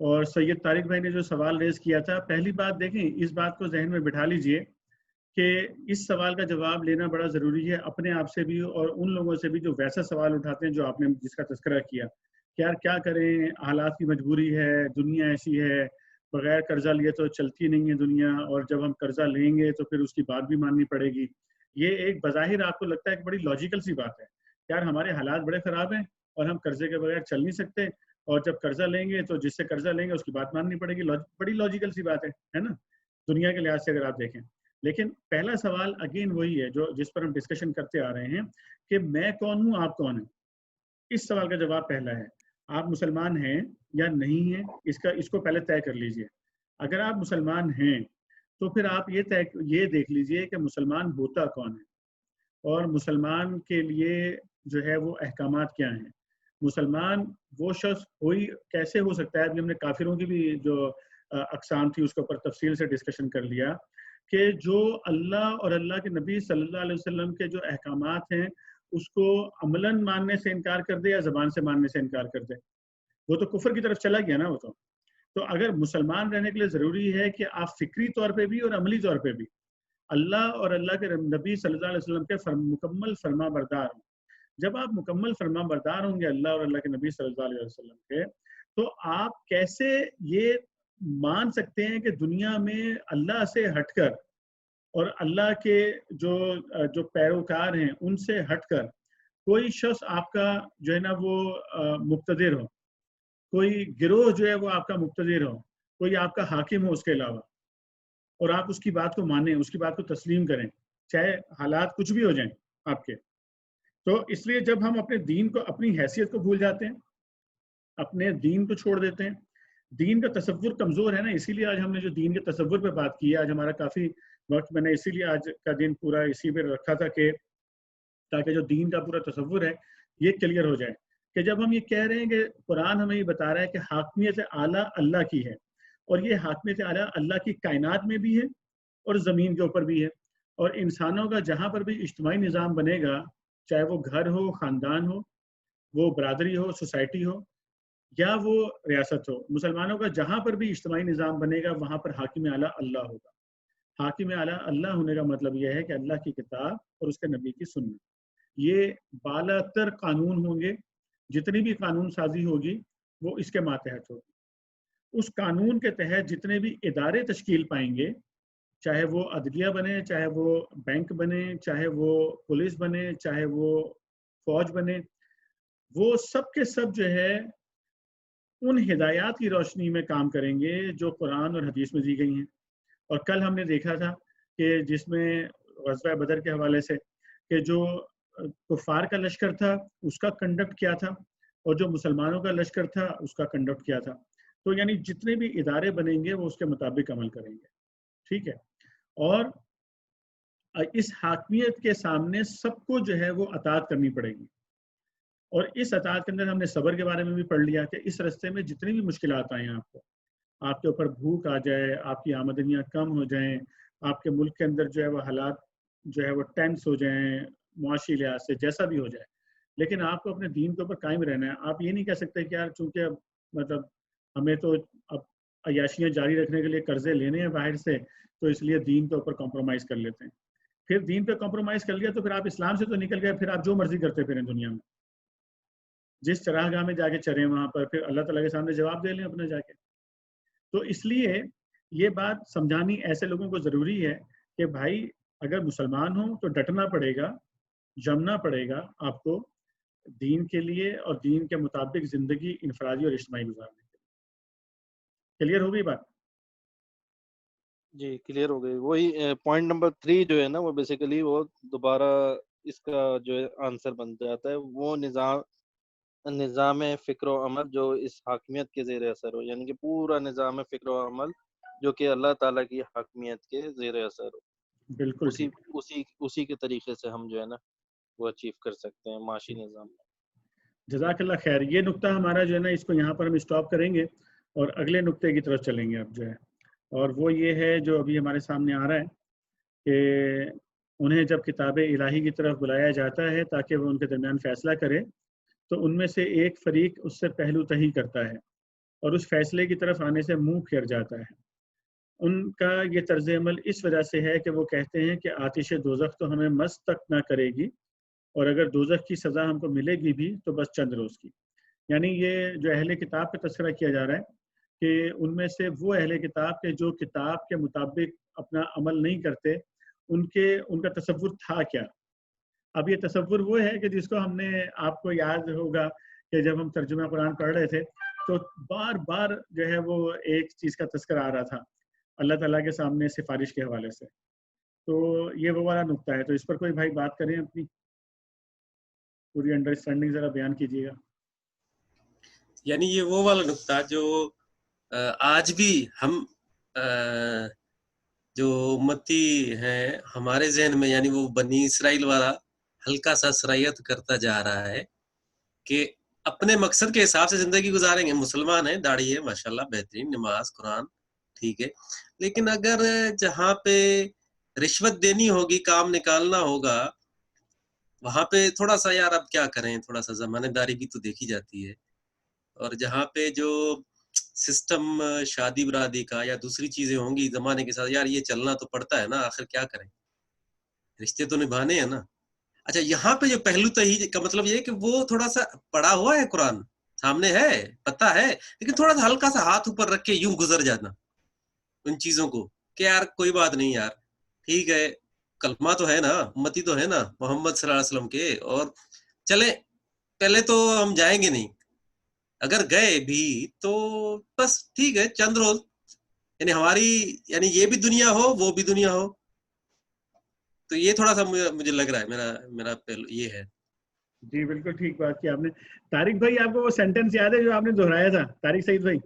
Speaker 2: اور سید طارق بھائی نے جو سوال ریز کیا تھا، پہلی بات دیکھیں، اس بات کو ذہن میں بٹھا لیجئے کہ اس سوال کا جواب لینا بڑا ضروری ہے اپنے آپ سے بھی اور ان لوگوں سے بھی جو ویسا سوال اٹھاتے ہیں جو آپ نے جس کا تذکرہ کیا کہ یار کیا کریں، حالات کی مجبوری ہے، دنیا ایسی ہے، بغیر قرضہ لیے تو چلتی نہیں ہے دنیا، اور جب ہم قرضہ لیں گے تو پھر اس کی بات بھی ماننی پڑے گی. یہ ایک بظاہر آپ کو لگتا ہے کہ بڑی لاجیکل سی بات ہے، یار ہمارے حالات بڑے خراب ہیں اور ہم قرضے کے بغیر چل نہیں سکتے، اور جب قرضہ لیں گے تو جس سے قرضہ لیں گے اس کی بات ماننی پڑے گی. بڑی لاجیکل سی بات ہے نا دنیا کے لحاظ سے اگر آپ دیکھیں. لیکن پہلا سوال اگین وہی ہے جو جس پر ہم ڈسکشن کرتے آ رہے ہیں کہ میں کون ہوں، آپ کون ہیں. اس سوال کا جواب پہلا ہے، آپ مسلمان ہیں یا نہیں ہیں، اس کو پہلے طے کر لیجئے. اگر آپ مسلمان ہیں تو پھر آپ یہ دیکھ لیجئے کہ مسلمان ہوتا کون ہے اور مسلمان کے لیے جو ہے وہ احکامات کیا ہیں. مسلمان وہ شخص کیسے ہو سکتا ہے، ابھی ہم نے کافروں کی بھی جو اقسام تھی اس کے اوپر تفصیل سے ڈسکشن کر لیا کہ جو اللہ اور اللہ کے نبی صلی اللہ علیہ وسلم کے جو احکامات ہیں اس کو عملاً ماننے سے انکار کر دے یا زبان سے ماننے سے انکار کر دے، وہ تو کفر کی طرف چلا گیا نا. وہ تو اگر مسلمان رہنے کے لیے ضروری ہے کہ آپ فکری طور پہ بھی اور عملی طور پہ بھی اللہ اور اللہ کے نبی صلی اللہ علیہ وسلم کے مکمل فرما بردار ہوں. جب آپ مکمل فرما بردار ہوں گے اللہ اور اللہ کے نبی صلی اللہ علیہ وسلم کے، تو آپ کیسے یہ مان سکتے ہیں کہ دنیا میں اللہ سے ہٹ کر اور اللہ کے جو پیروکار ہیں ان سے ہٹ کر کوئی شخص آپ کا جو ہے نا وہ مقتدر ہو، کوئی گروہ جو ہے وہ آپ کا مقتدر ہو، کوئی آپ کا حاکم ہو اس کے علاوہ، اور آپ اس کی بات کو مانیں، اس کی بات کو تسلیم کریں چاہے حالات کچھ بھی ہو جائیں آپ کے. تو اس لیے جب ہم اپنے دین کو، اپنی حیثیت کو بھول جاتے ہیں، اپنے دین کو چھوڑ دیتے ہیں، دین کا تصور کمزور ہے نا، اسی لیے آج ہم نے جو دین کے تصور پہ بات کی ہے، آج ہمارا کافی وقت میں نے اسی لیے آج کا دن پورا اسی پہ رکھا تھا کہ تاکہ جو دین کا پورا تصور ہے یہ کلیئر ہو جائے کہ جب ہم یہ کہہ رہے ہیں کہ قرآن ہمیں یہ بتا رہا ہے کہ حاکمیت اعلیٰ اللہ کی ہے، اور یہ حاکمیت اعلیٰ اللہ کی کائنات میں بھی ہے اور زمین کے اوپر بھی ہے، اور انسانوں کا جہاں پر بھی اجتماعی نظام بنے گا، چاہے وہ گھر ہو، خاندان ہو، وہ برادری ہو، سوسائٹی ہو، یا وہ ریاست ہو، مسلمانوں کا جہاں پر بھی اجتماعی نظام بنے گا وہاں پر حاکم اعلیٰ اللہ ہوگا. حاکم اعلیٰ اللہ ہونے کا مطلب یہ ہے کہ اللہ کی کتاب اور اس کے نبی کی سنت، یہ بالا تر قانون ہوں گے. جتنی بھی قانون سازی ہوگی وہ اس کے ماتحت ہوگی. اس قانون کے تحت جتنے بھی ادارے تشکیل پائیں گے، چاہے وہ عدلیہ بنے، چاہے وہ بینک بنے، چاہے وہ پولیس بنے، چاہے وہ فوج بنے، وہ سب کے سب جو ہے ان ہدایات کی روشنی میں کام کریں گے جو قرآن اور حدیث میں دی گئی ہیں. اور کل ہم نے دیکھا تھا کہ جس میں غزوہ بدر کے حوالے سے کہ جو کفار کا لشکر تھا اس کا کنڈکٹ کیا تھا اور جو مسلمانوں کا لشکر تھا اس کا کنڈکٹ کیا تھا. تو یعنی جتنے بھی ادارے بنیں گے وہ اس کے مطابق عمل کریں گے. ٹھیک ہے. اور اس حاکمیت کے سامنے سب کو جو ہے وہ اطاعت کرنی پڑے گی. اور اس اطاعت کے اندر ہم نے صبر کے بارے میں بھی پڑھ لیا کہ اس رستے میں جتنی بھی مشکلات آئیں آپ کے اوپر بھوک آ جائے، آپ کی آمدنیاں کم ہو جائیں، آپ کے ملک کے اندر جو ہے وہ حالات جو ہے وہ ٹینس ہو جائیں معاشی لحاظ سے، جیسا بھی ہو جائے، لیکن آپ کو اپنے دین کے اوپر قائم رہنا ہے. آپ یہ نہیں کہہ سکتے کہ یار چونکہ مطلب ہمیں تو اب عیاشیاں جاری رکھنے کے لیے قرضے لینے ہیں باہر سے، تو اس لیے دین کے اوپر کمپرومائز کر لیتے ہیں. پھر دین پہ کمپرومائز کر لیا تو پھر آپ اسلام سے تو نکل گئے، پھر آپ جو مرضی کرتے پھریں دنیا میں، جس چراگاہ میں جا کے چریں وہاں پر پھر اللہ تعالیٰ کے سامنے جواب دے لیں اپنے جا کے. تو اس لیے یہ بات سمجھانی ایسے لوگوں کو ضروری ہے کہ بھائی اگر مسلمان ہوں تو ڈٹنا پڑے گا، جمنا پڑے گا آپ کو دین کے لیے اور دین کے مطابق زندگی انفرادی اور اجتماعی گزارنے کے لیے. کلیئر ہو گئی بات؟
Speaker 7: جی کلیئر ہو گئی. وہی پوائنٹ نمبر 3 جو ہے نا وہ بیسیکلی وہ دوبارہ اس کا جو ہے آنسر بن جاتا ہے، وہ نظام فکر و عمل جو اس حاکمیت کے زیر اثر ہو، یعنی کہ پورا نظام فکر و عمل جو کہ اللہ تعالیٰ کی حاکمیت کے زیر اثر ہو.
Speaker 2: بالکل
Speaker 7: اسی کے طریقے سے ہم جو ہے نا وہ اچیو کر سکتے ہیں معاشی نظام.
Speaker 2: جزاک اللہ خیر. یہ نقطہ ہمارا جو ہے نا اس کو یہاں پر ہم اسٹاپ کریں گے اور اگلے نقطے کی طرف چلیں گے اب جو ہے، اور وہ یہ ہے جو ابھی ہمارے سامنے آ رہا ہے کہ انہیں جب کتاب الہی کی طرف بلایا جاتا ہے تاکہ وہ ان کے درمیان فیصلہ کرے تو ان میں سے ایک فریق اس سے پہلو تہی کرتا ہے اور اس فیصلے کی طرف آنے سے منہ پھیر جاتا ہے. ان کا یہ طرز عمل اس وجہ سے ہے کہ وہ کہتے ہیں کہ آتش دوزخ تو ہمیں مس تک نہ کرے گی، اور اگر دوزخ کی سزا ہم کو ملے گی بھی تو بس چند روز کی. یعنی یہ جو اہل کتاب کا تذکرہ کیا جا رہا ہے کہ ان میں سے وہ اہل کتاب کے جو کتاب کے مطابق اپنا عمل نہیں کرتے، ان کا تصور تھا کیا. اب یہ تصور وہ ہے کہ جس کو ہم نے، آپ کو یاد ہوگا کہ جب ہم ترجمہ قرآن پڑھ رہے تھے تو بار بار جو ہے وہ ایک چیز کا تذکرہ آ رہا تھا اللہ تعالیٰ کے سامنے سفارش کے حوالے سے. تو یہ وہ والا نقطہ ہے. تو اس پر کوئی بھائی بات کریں، اپنی پوری انڈرسٹینڈنگ ذرا بیان کیجیے گا.
Speaker 5: یعنی یہ وہ والا نقطہ جو آج بھی ہم جو امتی ہیں ہمارے ذہن میں، یعنی وہ بنی اسرائیل والا ہلکا سا سرایت کرتا جا رہا ہے کہ اپنے مقصد کے حساب سے زندگی گزاریں گے. مسلمان ہیں، داڑھی ہے ماشاءاللہ، بہترین، نماز قرآن ٹھیک ہے، لیکن اگر جہاں پہ رشوت دینی ہوگی، کام نکالنا ہوگا، وہاں پہ تھوڑا سا یار اب کیا کریں، تھوڑا سا زمانہ داری بھی تو دیکھی جاتی ہے. اور جہاں پہ جو سسٹم شادی برادی کا یا دوسری چیزیں ہوں گی زمانے کے ساتھ، یار یہ چلنا تو پڑتا ہے نا، آخر کیا کریں، رشتے تو نبھانے ہیں نا. اچھا، یہاں پہ جو پہلو تہی کا مطلب یہ ہے کہ وہ تھوڑا سا پڑا ہوا ہے، قرآن سامنے ہے، پتہ ہے، لیکن تھوڑا سا ہلکا سا ہاتھ اوپر رکھ کے یوں گزر جانا ان چیزوں کو کہ یار کوئی بات نہیں، یار ٹھیک ہے، کلمہ تو ہے نا، امتی تو ہے نا محمد صلی اللہ علیہ وسلم کے، اور چلیں پہلے تو ہم جائیں گے نہیں، اگر گئے بھی تو بس ٹھیک ہے چند روز، یعنی ہماری، یعنی یہ بھی دنیا ہو وہ بھی دنیا ہو. تو یہ تھوڑا سا مجھے لگ رہا ہے، میرا پہلو یہ ہے.
Speaker 2: جی بالکل ٹھیک بات کی آپ نے. طارق بھائی، آپ کو وہ سینٹنس یاد ہے جو آپ نے دہرایا تھا؟ طارق سعید بھائی،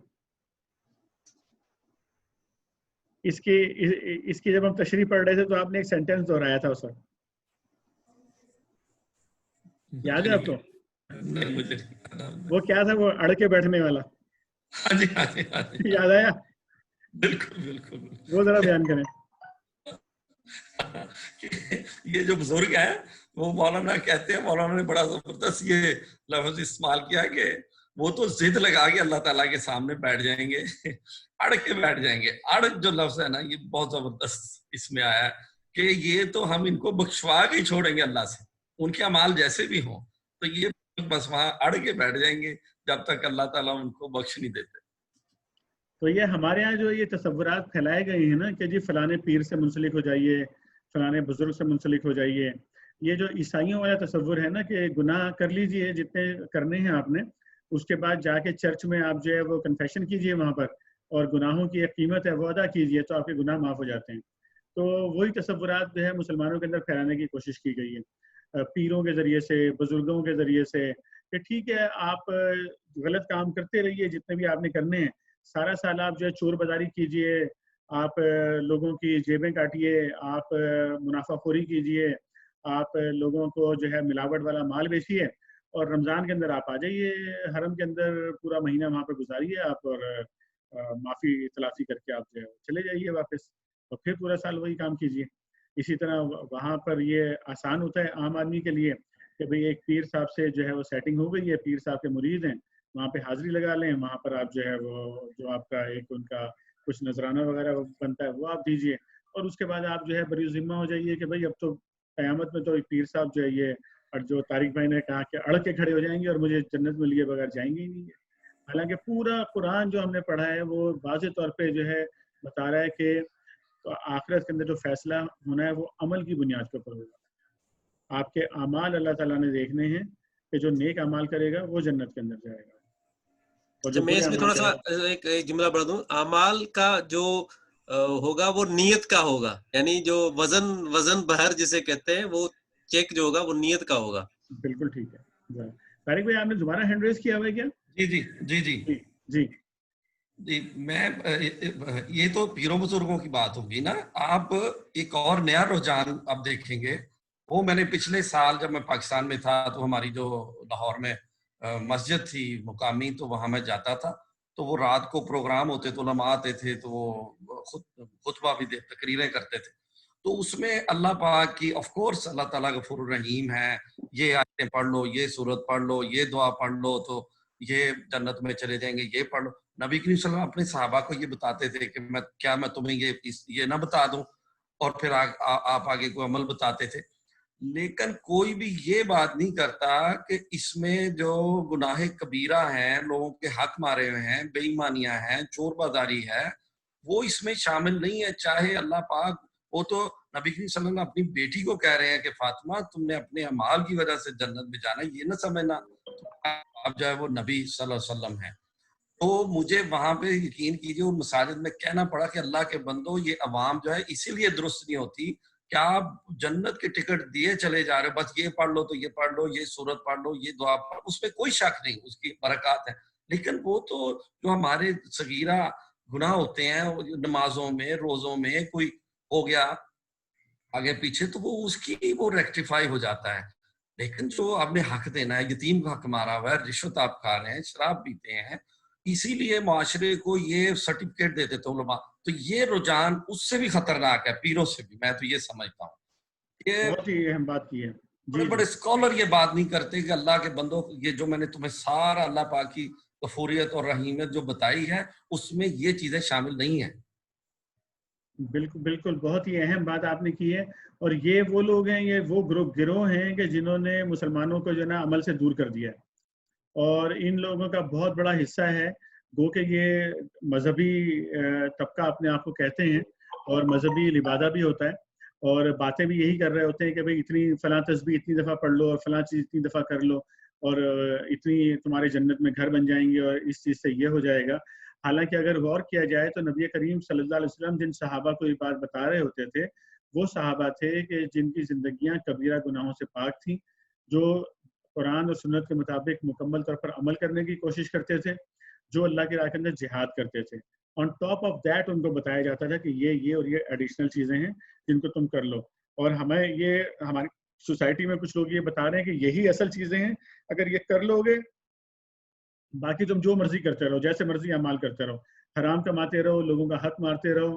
Speaker 2: اس کی جب ہم تشریح پڑھ رہے تھے تو آپ نے ایک سینٹنس دہرایا تھا اس وقت، یاد ہے آپ کو؟
Speaker 3: نہیں مجھے
Speaker 2: وہ کیا تھا؟ وہ اڑ کے بیٹھنے والا.
Speaker 3: ہاں جی
Speaker 2: یاد آیا؟
Speaker 3: بالکل.
Speaker 2: وہ ذرا بیان کریں.
Speaker 3: یہ جو بزرگ ہے وہ مولانا کہتے ہیں، مولانا نے بڑا زبردست یہ لفظ استعمال کیا کہ وہ تو ضد لگا کے اللہ تعالیٰ کے سامنے بیٹھ جائیں گے، اڑ کے بیٹھ جائیں گے. اڑ جو لفظ ہے نا، یہ بہت زبردست اس میں آیا ہے کہ یہ تو ہم ان کو بخشوا کے ہی چھوڑیں گے اللہ سے، ان کے اعمال جیسے بھی ہوں، تو یہ بس وہاں اڑ کے بیٹھ جائیں گے جب تک اللہ تعالیٰ ان کو بخش نہیں دیتے.
Speaker 2: تو یہ ہمارے ہاں جو یہ تصورات پھیلائے گئے ہیں نا کہ جی فلانے پیر سے منسلک ہو جائیے، فلانے بزرگ سے منسلک ہو جائیے، یہ جو عیسائیوں والا تصور ہے نا کہ گناہ کر لیجئے جتنے کرنے ہیں آپ نے، اس کے بعد جا کے چرچ میں آپ جو ہے وہ کنفیشن کیجئے وہاں پر، اور گناہوں کی ایک قیمت ہے وہ ادا کیجئے تو آپ کے گناہ معاف ہو جاتے ہیں. تو وہی تصورات جو ہے مسلمانوں کے اندر پھیلانے کی کوشش کی گئی ہے پیروں کے ذریعے سے، بزرگوں کے ذریعے سے، کہ ٹھیک ہے آپ غلط کام کرتے رہیے جتنے بھی آپ نے کرنے ہیں، سارا سال آپ جو ہے چور بازاری کیجئے، آپ لوگوں کی جیبیں کاٹیے، آپ منافع خوری کیجئے، آپ لوگوں کو جو ہے ملاوٹ والا مال بیچیے، اور رمضان کے اندر آپ آ جائیے حرم کے اندر، پورا مہینہ وہاں پہ گزاریے آپ، اور معافی تلافی کر کے آپ جو ہے چلے جائیے واپس، اور پھر پورا سال وہی کام کیجیے. اسی طرح وہاں پر یہ آسان ہوتا ہے عام آدمی کے لیے کہ بھئی ایک پیر صاحب سے جو ہے وہ سیٹنگ ہو گئی ہے، پیر صاحب کے مرید ہیں، وہاں پہ حاضری لگا لیں، وہاں پر آپ جو ہے وہ جو آپ کا ایک ان کا کچھ نذرانہ وغیرہ بنتا ہے وہ آپ دیجیے، اور اس کے بعد آپ جو ہے بری ذمہ ہو جائیے کہ بھئی اب تو قیامت میں تو ایک پیر صاحب جو ہے یہ، اور جو طارق بھائی نے کہا کہ اڑ کے کھڑے ہو جائیں گے اور مجھے جنت میں لیے بغیر جائیں گے ہی نہیں. حالانکہ پورا قرآن جو ہم نے پڑھا ہے وہ واضح طور پہ جو ہے بتا رہا ہے کہ آخرت کے اندر جو فیصلہ ہونا ہے وہ عمل کی بنیاد کے اوپر ہوگا. آپ کے اعمال اللہ تعالیٰ نے دیکھنے ہیں کہ جو نیک اعمال کرے گا وہ جنت کے اندر جائے گا.
Speaker 5: اچھا، میں اس میں تھوڑا سا ایک جملہ بڑھ دوں. اعمال کا جو ہوگا وہ نیت کا ہوگا، یعنی جو وزن بہر جسے کہتے ہیں، وہ چیک جو ہوگا وہ نیت کا ہوگا.
Speaker 2: بالکل ٹھیک ہے. طارق بھائی آپ نے دوبارہ ہینڈ ریز کیا ہوا ہے کیا؟
Speaker 3: جی میں یہ تو پیروں بزرگوں کی بات ہوگی نا. آپ ایک اور نیا رجحان اب دیکھیں گے، وہ میں نے پچھلے سال جب میں پاکستان میں تھا تو ہماری جو لاہور میں مسجد تھی مقامی، تو وہاں میں جاتا تھا، تو وہ رات کو پروگرام ہوتے تو علماء آتے تھے، تو وہ خطبہ بھی تقریریں کرتے تھے. تو اس میں اللہ پاک کی آف کورس اللہ تعالیٰ غفور الرحیم ہے، یہ آیتیں پڑھ لو، یہ سورت پڑھ لو، یہ دعا پڑھ لو تو یہ جنت میں چلے جائیں گے، یہ پڑھ لو. نبی کریم صلی اللہ علیہ وسلم اپنے صحابہ کو یہ بتاتے تھے کہ میں تمہیں یہ نہ بتا دوں، اور پھر آپ آگے کوئی عمل بتاتے تھے. لیکن کوئی بھی یہ بات نہیں کرتا کہ اس میں جو گناہ کبیرہ ہیں، لوگوں کے حق مارے ہوئے ہیں، بے ایمانیاں ہیں، چور بازاری ہے، وہ اس میں شامل نہیں ہے. چاہے اللہ پاک، وہ تو نبی کریم صلی اللہ علیہ وسلم اپنی بیٹی کو کہہ رہے ہیں کہ فاطمہ تم نے اپنے اعمال کی وجہ سے جنت میں جانا، یہ نہ سمجھنا آپ جو ہے وہ نبی صلی اللہ علیہ وسلم ہیں. تو مجھے وہاں پہ یقین کیجیے ان مساجد میں کہنا پڑا کہ اللہ کے بندو، یہ عوام جو ہے اسی لیے درست نہیں ہوتی کہ آپ جنت کے ٹکٹ دیے چلے جا رہے، بس یہ پڑھ لو تو یہ پڑھ لو، یہ سورت پڑھ لو، یہ دعا پڑھ، اس میں کوئی شک نہیں، اس کی برکات ہے. لیکن وہ تو جو ہمارے صغیرہ گناہ ہوتے ہیں نمازوں میں، روزوں میں کوئی ہو گیا آگے پیچھے، تو وہ اس کی وہ ریکٹیفائی ہو جاتا ہے. لیکن جو آپ نے حق دینا ہے، یتیم کا حق مارا ہوا ہے، رشوت آپ کھا رہے ہیں، شراب پیتے ہیں، اسی لیے معاشرے کو یہ سرٹیفکیٹ دیتے تھے علماء. تو یہ رجحان اس سے بھی خطرناک ہے، پیروں سے بھی. میں تو یہ سمجھتا ہوں یہ
Speaker 2: بہت ہی اہم بات کی ہے.
Speaker 3: بڑے بڑے اسکالر یہ بات نہیں کرتے کہ اللہ کے بندوں، یہ جو میں نے تمہیں سارا اللہ پاک کی غفوریت اور رحیمیت جو بتائی ہے، اس میں یہ چیزیں شامل نہیں ہیں.
Speaker 2: بالکل بالکل، بہت ہی اہم بات آپ نے کی ہے. اور یہ وہ لوگ ہیں، یہ وہ گروہ ہیں کہ جنہوں نے مسلمانوں کو جو ہے نا عمل سے دور کر دیا ہے. اور ان لوگوں کا بہت بڑا حصہ ہے، گو کہ یہ مذہبی طبقہ اپنے آپ کو کہتے ہیں، اور مذہبی لبادہ بھی ہوتا ہے، اور باتیں بھی یہی کر رہے ہوتے ہیں کہ بھئی اتنی فلاں تسبیح اتنی دفعہ پڑھ لو، اور فلاں چیز اتنی دفعہ کر لو، اور اتنی تمہارے جنت میں گھر بن جائیں گے، اور اس چیز سے یہ ہو جائے گا. حالانکہ اگر غور کیا جائے تو نبی کریم صلی اللہ علیہ وسلم جن صحابہ کو یہ بات بتا رہے ہوتے تھے، وہ صحابہ تھے کہ جن کی زندگیاں کبیرہ گناہوں سے پاک تھیں، جو قرآن اور سنت کے مطابق مکمل طور پر عمل کرنے کی کوشش کرتے تھے، جو اللہ کے راہ کے اندر جہاد کرتے تھے. On top of that in کو بتایا جاتا تھا کہ یہ اور یہ ایڈیشنل چیزیں ہیں جن کو تم کر لو. اور ہماری سوسائٹی میں کچھ لوگ یہ بتا رہے ہیں کہ یہی اصل چیزیں ہیں، اگر یہ کر لو گے باقی تم جو مرضی کرتے رہو، جیسے مرضی اعمال کرتے رہو، حرام کماتے رہو، لوگوں کا حق مارتے رہو،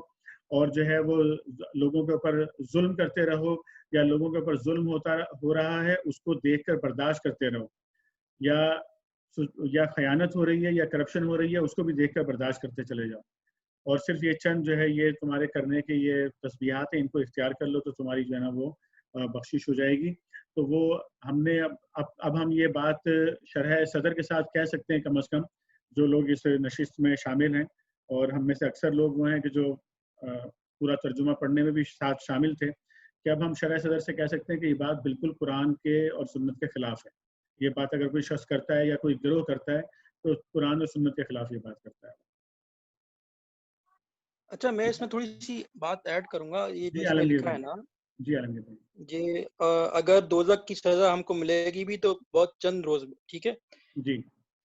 Speaker 2: اور جو ہے وہ لوگوں کے اوپر ظلم کرتے رہو، یا لوگوں کے اوپر ظلم ہو رہا ہے اس کو دیکھ کر برداشت کرتے رہو، یا خیانت ہو رہی ہے یا کرپشن ہو رہی ہے اس کو بھی دیکھ کر برداشت کرتے چلے جاؤ. اور صرف یہ چند جو ہے یہ تمہارے کرنے کے یہ تسبیحات ہیں، ان کو اختیار کر لو تو تمہاری جو ہے نا وہ بخشش ہو جائے گی. تو وہ ہم نے اب ہم یہ بات شرح صدر کے ساتھ کہہ سکتے ہیں، کم از کم جو لوگ اس نشست میں شامل ہیں، اور ہم میں سے اکثر لوگ وہ ہیں کہ جو پورا ترجمہ پڑھنے میں بھی ساتھ شامل تھے، کہ اب ہم شرح صدر سے کہہ سکتے ہیں کہ یہ بات بالکل قرآن کے اور سنت کے خلاف ہے. یہ بات اگر کوئی شخص کرتا ہے یا کوئی گروہ کرتا ہے تو قرآن اور سنت کے خلاف یہ بات کرتا ہے.
Speaker 8: اچھا، میں اس میں تھوڑی سی بات ایڈ کروں گا. یہ جو
Speaker 2: جی
Speaker 8: اس میں
Speaker 2: عالمگیر
Speaker 8: لکھا ہے
Speaker 2: بھائی.
Speaker 8: نا،
Speaker 2: جی عالمگیر بھائی.
Speaker 8: جی اگر دوزخ کی سزا ہم کو ملے گی بھی تو بہت چند روز میں، ٹھیک ہے.
Speaker 2: جی.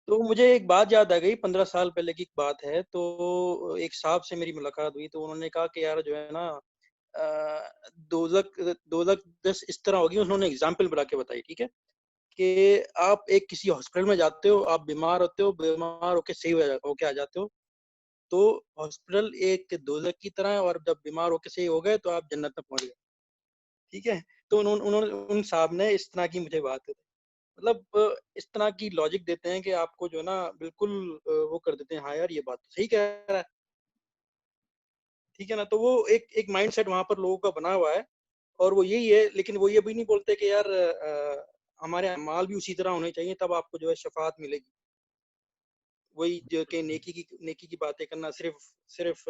Speaker 8: تو مجھے ایک بات یاد آ گئی، 15 سال پہلے کی بات ہے. تو ایک صاحب سے میری ملاقات ہوئی تو انہوں نے کہا کہ یار جو ہے نا دوزخ اس طرح ہوگی. انہوں نے اگزامپل بنا کے بتائی، ٹھیک ہے، کہ آپ ایک کسی ہاسپٹل میں جاتے ہو، آپ بیمار ہوتے ہو، بیمار ہو کے صحیح ہو کے آ جاتے ہو، تو ہاسپٹل ایک دوزخ کی طرح ہے، اور جب بیمار ہو کے صحیح ہو گئے تو آپ جنت میں پہنچ گئے، ٹھیک ہے. تو ان صاحب نے اس طرح کی مجھے بات مطلب اس طرح کی لاجک دیتے ہیں کہ آپ کو جو ہے نا بالکل وہ کر دیتے ہیں، ہاں یار یہ بات تو صحیح کہہ رہا ہے، ٹھیک ہے نا. تو وہ ایک مائنڈ سیٹ وہاں پر لوگوں کا بنا ہوا ہے، اور وہ یہی ہے. لیکن وہ یہ بھی نہیں بولتے کہ یار ہمارے اعمال بھی اسی طرح ہونے چاہیے، تب آپ کو جو ہے شفاعت ملے گی. وہی جو کہ نیکی کی باتیں کرنا، صرف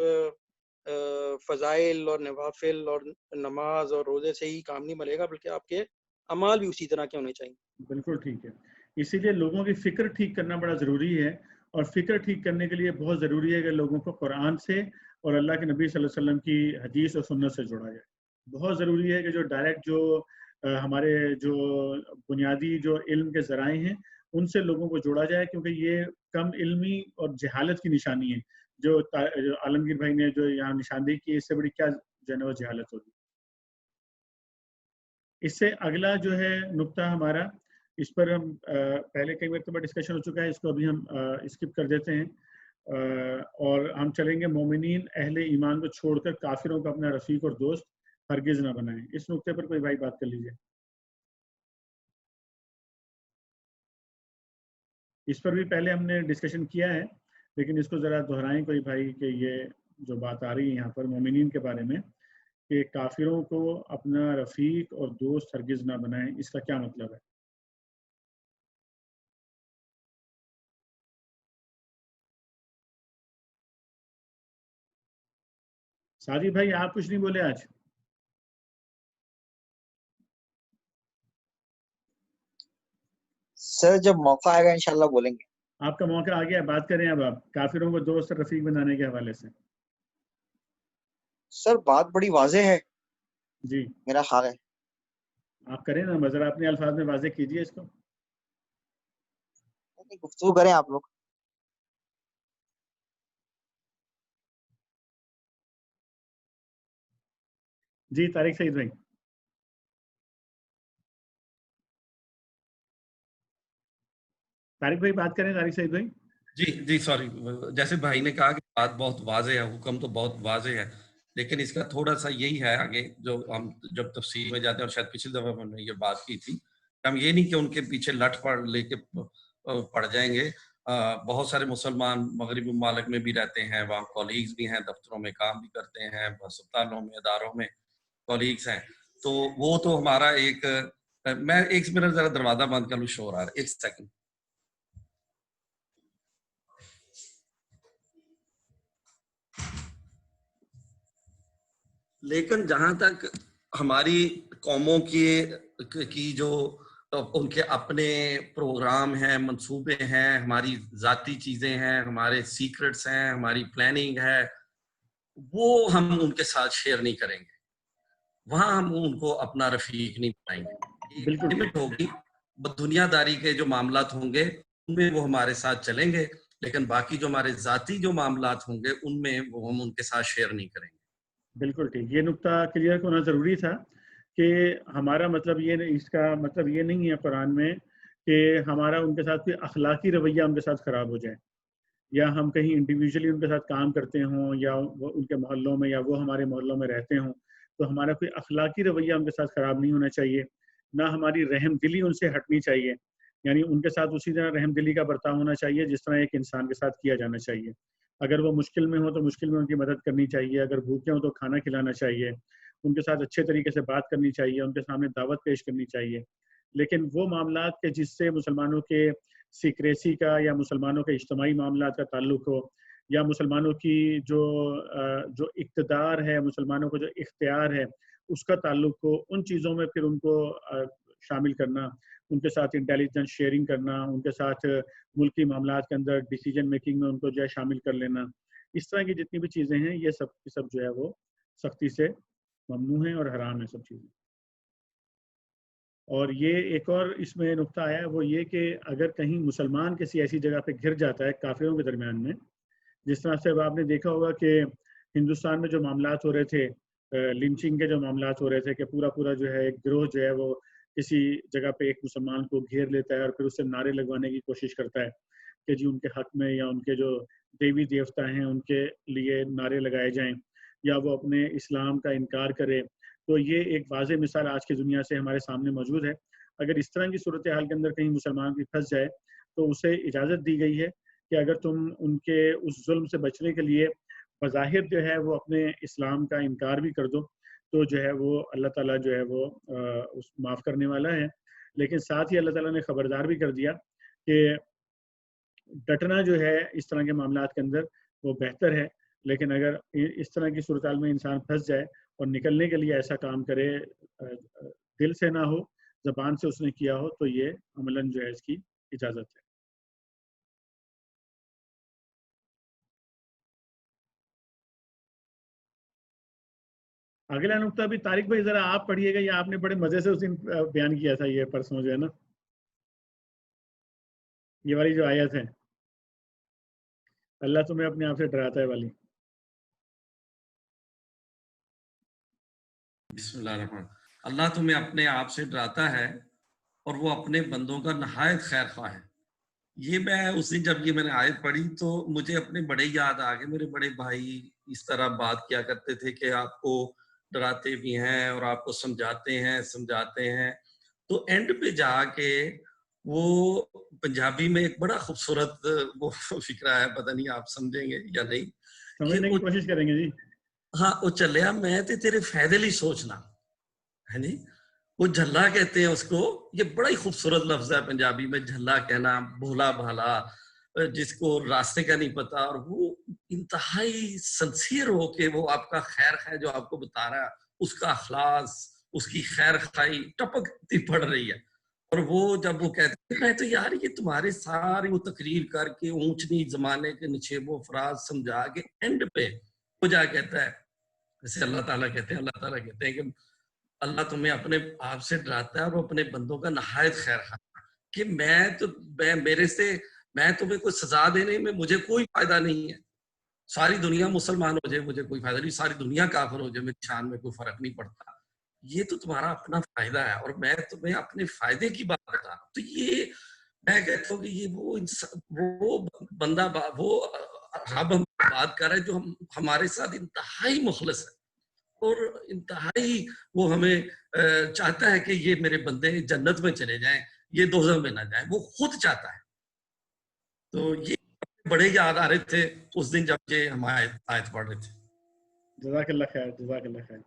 Speaker 8: فضائل اور نوافل اور نماز اور روزے سے ہی کام نہیں ملے گا، بلکہ آپ کے اعمال بھی اسی طرح کے ہونے چاہیے.
Speaker 2: بالکل ٹھیک ہے. اسی لیے لوگوں کی فکر ٹھیک کرنا بڑا ضروری ہے، اور فکر ٹھیک کرنے کے لیے بہت ضروری ہے کہ لوگوں کو قرآن سے اور اللہ کے نبی صلی اللہ علیہ وسلم کی حدیث اور سنت سے جوڑا جائے. بہت ضروری ہے کہ جو ڈائریکٹ جو ہمارے جو بنیادی جو علم کے ذرائع ہیں ان سے لوگوں کو جوڑا جائے، کیونکہ یہ کم علمی اور جہالت کی نشانی ہے. جو عالمگیر بھائی نے جو یہاں نشاندہی کی، اس سے بڑی کیا جو ہے وہ جہالت ہوگی. اس سے اگلا جو ہے نقطہ ہمارا، اس پر ہم پہلے کئی مرتبہ ڈسکشن ہو چکا ہے، اس کو ابھی ہم اسکپ کر دیتے ہیں، اور ہم چلیں گے مومنین اہل ایمان کو چھوڑ کر کافروں کو اپنا رفیق اور دوست ہرگز نہ بنائیں. اس نقطے پر کوئی بھائی بات کر لیجیے. اس پر بھی پہلے ہم نے ڈسکشن کیا ہے، لیکن اس کو ذرا دہرائیں کوئی بھائی کہ یہ جو بات آ رہی ہے یہاں پر مومنین کے بارے میں کہ کافروں کو اپنا رفیق اور دوست ہرگز نہ بنائیں، اس کا کیا مطلب ہے؟ سادی بھائی آپ کچھ نہیں بولے آج؟
Speaker 9: سر جب موقع آئے گا انشاءاللہ بولیں گے.
Speaker 2: آپ کا موقع آ گیا، بات کریں اب آپ کافروں کو دوست اور رفیق بنانے کے حوالے سے.
Speaker 9: سر بات بڑی واضح ہے
Speaker 2: جی
Speaker 9: میرا خیال ہے.
Speaker 2: آپ کریں نا، ذرا اپنے الفاظ میں واضح کیجیے اس کو.
Speaker 9: گفتگو کریں آپ لوگ.
Speaker 2: جی طارق سعید بھائی. طارق بھائی بات کریں، طارق سعید بھائی.
Speaker 3: جی سوری، جیسے بھائی نے کہا کہ بات بہت واضح ہے، حکم تو بہت واضح ہے، لیکن اس کا تھوڑا سا یہی ہے آگے جو ہم جب تفصیل میں جاتے ہیں، اور شاید پچھلی دفعہ ہم نے یہ بات کی تھی، ہم یہ نہیں کہ ان کے پیچھے لٹ پڑ لے کے پڑ جائیں گے. بہت سارے مسلمان مغربی ممالک میں بھی رہتے ہیں، وہاں کولیگز بھی ہیں، دفتروں میں کام بھی کرتے ہیں، ہسپتالوں میں، اداروں میں کولیگز ہیں. تو وہ تو ہمارا ایک، میں ایک منٹ ذرا دروازہ بند کر لوں، شور آ رہا ہے، ایک سیکنڈ. لیکن جہاں تک ہماری قوموں کی جو ان کے اپنے پروگرام ہیں، منصوبے ہیں، ہماری ذاتی چیزیں ہیں، ہمارے سیکرٹس ہیں، ہماری پلاننگ ہے، وہ ہم ان کے ساتھ شیئر نہیں کریں گے. وہاں ہم ان کو اپنا رفیق نہیں بنائیں گے.
Speaker 2: بالکل
Speaker 3: لمٹ ہوگی، دنیا داری کے جو معاملات ہوں گے ان میں وہ ہمارے ساتھ چلیں گے، لیکن باقی جو ہمارے ذاتی جو معاملات ہوں گے ان میں وہ ہم ان کے ساتھ شیئر نہیں کریں گے.
Speaker 2: بالکل ٹھیک، یہ نقطہ کلیئر ہونا ضروری تھا کہ ہمارا مطلب یہ، اس کا مطلب یہ نہیں ہے قرآن میں کہ ہمارا ان کے ساتھ کوئی اخلاقی رویہ ان کے ساتھ خراب ہو جائے، یا ہم کہیں انڈیویجولی ان کے ساتھ کام کرتے ہوں، یا وہ ان کے محلوں میں، یا وہ ہمارے محلوں میں رہتے ہوں، تو ہمارا کوئی اخلاقی رویہ ان کے ساتھ خراب نہیں ہونا چاہیے، نہ ہماری رحم دلی ان سے ہٹنی چاہیے. یعنی ان کے ساتھ اسی طرح رحم دلی کا برتاؤ ہونا چاہیے جس طرح ایک انسان کے ساتھ کیا جانا چاہیے. اگر وہ مشکل میں ہو تو مشکل میں ان کی مدد کرنی چاہیے، اگر بھوکے ہوں تو کھانا کھلانا چاہیے، ان کے ساتھ اچھے طریقے سے بات کرنی چاہیے، ان کے سامنے دعوت پیش کرنی چاہیے. لیکن وہ معاملات کے جس سے مسلمانوں کے سیکریسی کا یا مسلمانوں کے اجتماعی معاملات کا تعلق ہو، یا مسلمانوں کی جو اقتدار ہے، مسلمانوں کو جو اختیار ہے اس کا تعلق ہو، ان چیزوں میں پھر ان کو شامل کرنا، ان کے ساتھ انٹیلیجنس شیئرنگ کرنا، ان کے ساتھ ملکی معاملات کے اندر ڈیسیجن میکنگ میں ان کو جو ہے شامل کر لینا، اس طرح کی جتنی بھی چیزیں ہیں یہ سب کی سب جو ہے وہ سختی سے ممنوع ہیں اور حرام ہیں سب چیزیں. اور یہ ایک اور اس میں نقطہ آیا ہے، وہ یہ کہ اگر کہیں مسلمان کسی ایسی جگہ پہ گھر جاتا ہے کافروں کے درمیان میں، جس طرح سے اب آپ نے دیکھا ہوگا کہ ہندوستان میں جو معاملات ہو رہے تھے، لنچنگ کے جو معاملات ہو رہے تھے، کہ پورا جو ہے ایک گروہ جو ہے وہ کسی جگہ پہ ایک مسلمان کو گھیر لیتا ہے اور پھر اس سے نعرے لگوانے کی کوشش کرتا ہے کہ جی ان کے حق میں یا ان کے جو دیوی دیوتا ہیں ان کے لیے نعرے لگائے جائیں، یا وہ اپنے اسلام کا انکار کرے. تو یہ ایک واضح مثال آج کی دنیا سے ہمارے سامنے موجود ہے. اگر اس طرح کی صورتحال کے اندر کہیں مسلمان بھی پھنس جائے تو اسے اجازت دی گئی ہے کہ اگر تم ان کے اس ظلم سے بچنے کے لیے بظاہر جو ہے وہ اپنے اسلام کا انکار بھی کر دو تو جو ہے وہ اللہ تعالیٰ جو ہے وہ معاف کرنے والا ہے. لیکن ساتھ ہی اللہ تعالیٰ نے خبردار بھی کر دیا کہ ڈٹنا جو ہے اس طرح کے معاملات کے اندر وہ بہتر ہے، لیکن اگر اس طرح کی صورتحال میں انسان پھنس جائے اور نکلنے کے لیے ایسا کام کرے، دل سے نہ ہو، زبان سے اس نے کیا ہو، تو یہ عملاً جو ہے اس کی اجازت ہے. اگلا نقطہ بھی طارق بھائی ذرا آپ پڑھیے گا، یا آپ نے بڑے مزے سے اس دن بیان کیا تھا یہ پرسوں جو ہے نا، یہ والی جو آیت ہے اللہ تمہیں اپنے آپ سے ڈراتا ہے والی.
Speaker 3: بسم اللہ الرحمن. اللہ تمہیں اپنے آپ سے ڈراتا ہے اور وہ اپنے بندوں کا نہایت خیر خواہ ہے. یہ میں اس دن جب یہ میں نے آیت پڑھی تو مجھے اپنے بڑے یاد آ گئے. میرے بڑے بھائی اس طرح بات کیا کرتے تھے کہ آپ کو ڈراتے بھی ہیں اور آپ کو سمجھاتے ہیں. تو اینڈ پہ جا کے وہ پنجابی میں ایک بڑا خوبصورت وہ فکرہ ہے, پتہ نہیں آپ سمجھیں گے یا نہیں.
Speaker 2: سمجھنے کی کوشش کریں گے جی.
Speaker 3: ہاں, وہ چلیا میں تے تیرے فائدے لی سوچنا ہے جی. وہ جھلا کہتے ہیں اس کو. یہ بڑا ہی خوبصورت لفظ ہے پنجابی میں, جھلا کہنا, بھولا بھالا, جس کو راستے کا نہیں پتا, اور وہ انتہائی سنسیئر ہو کے وہ آپ کا خیر ہے جو آپ کو بتا رہا ہے, اس کا اخلاص, اس کی خیر خائی ٹپکتی پڑ رہی ہے. اور وہ جب وہ کہتے ہیں میں تو یار یہ تمہارے ساری وہ تقریر کر کے اونچ نیچ زمانے کے نشیب و افراز سمجھا کے اینڈ پہ وہ جا کہتا ہے, جیسے اللہ تعالیٰ کہتے ہیں, اللہ تعالیٰ کہتے ہیں کہ اللہ تمہیں اپنے آپ سے ڈراتا ہے اور وہ اپنے بندوں کا نہایت خیر خواہ, کہ میں تمہیں کوئی سزا دینے میں مجھے کوئی فائدہ نہیں ہے. ساری دنیا مسلمان ہو جائے مجھے کوئی فائدہ نہیں, ساری دنیا کافر ہو جائے میری شان میں کوئی فرق نہیں پڑتا. یہ تو تمہارا اپنا فائدہ ہے اور میں تمہیں اپنے فائدے کی بات بتا رہا ہوں. تو یہ میں کہتا ہوں کہ یہ وہ بندہ وہ رب ہم بات کر رہا ہے جو ہمارے ساتھ انتہائی مخلص ہے اور انتہائی وہ ہمیں چاہتا ہے کہ یہ میرے بندے جنت میں چلے جائیں, یہ دوزخ میں نہ جائیں, وہ خود چاہتا ہے. تو یہ بڑے یاد آ رہے تھے اس دن جب یہ ہم آیت پڑھ رہے تھے.
Speaker 2: جزاک اللہ خیر, جزاک اللہ خیر.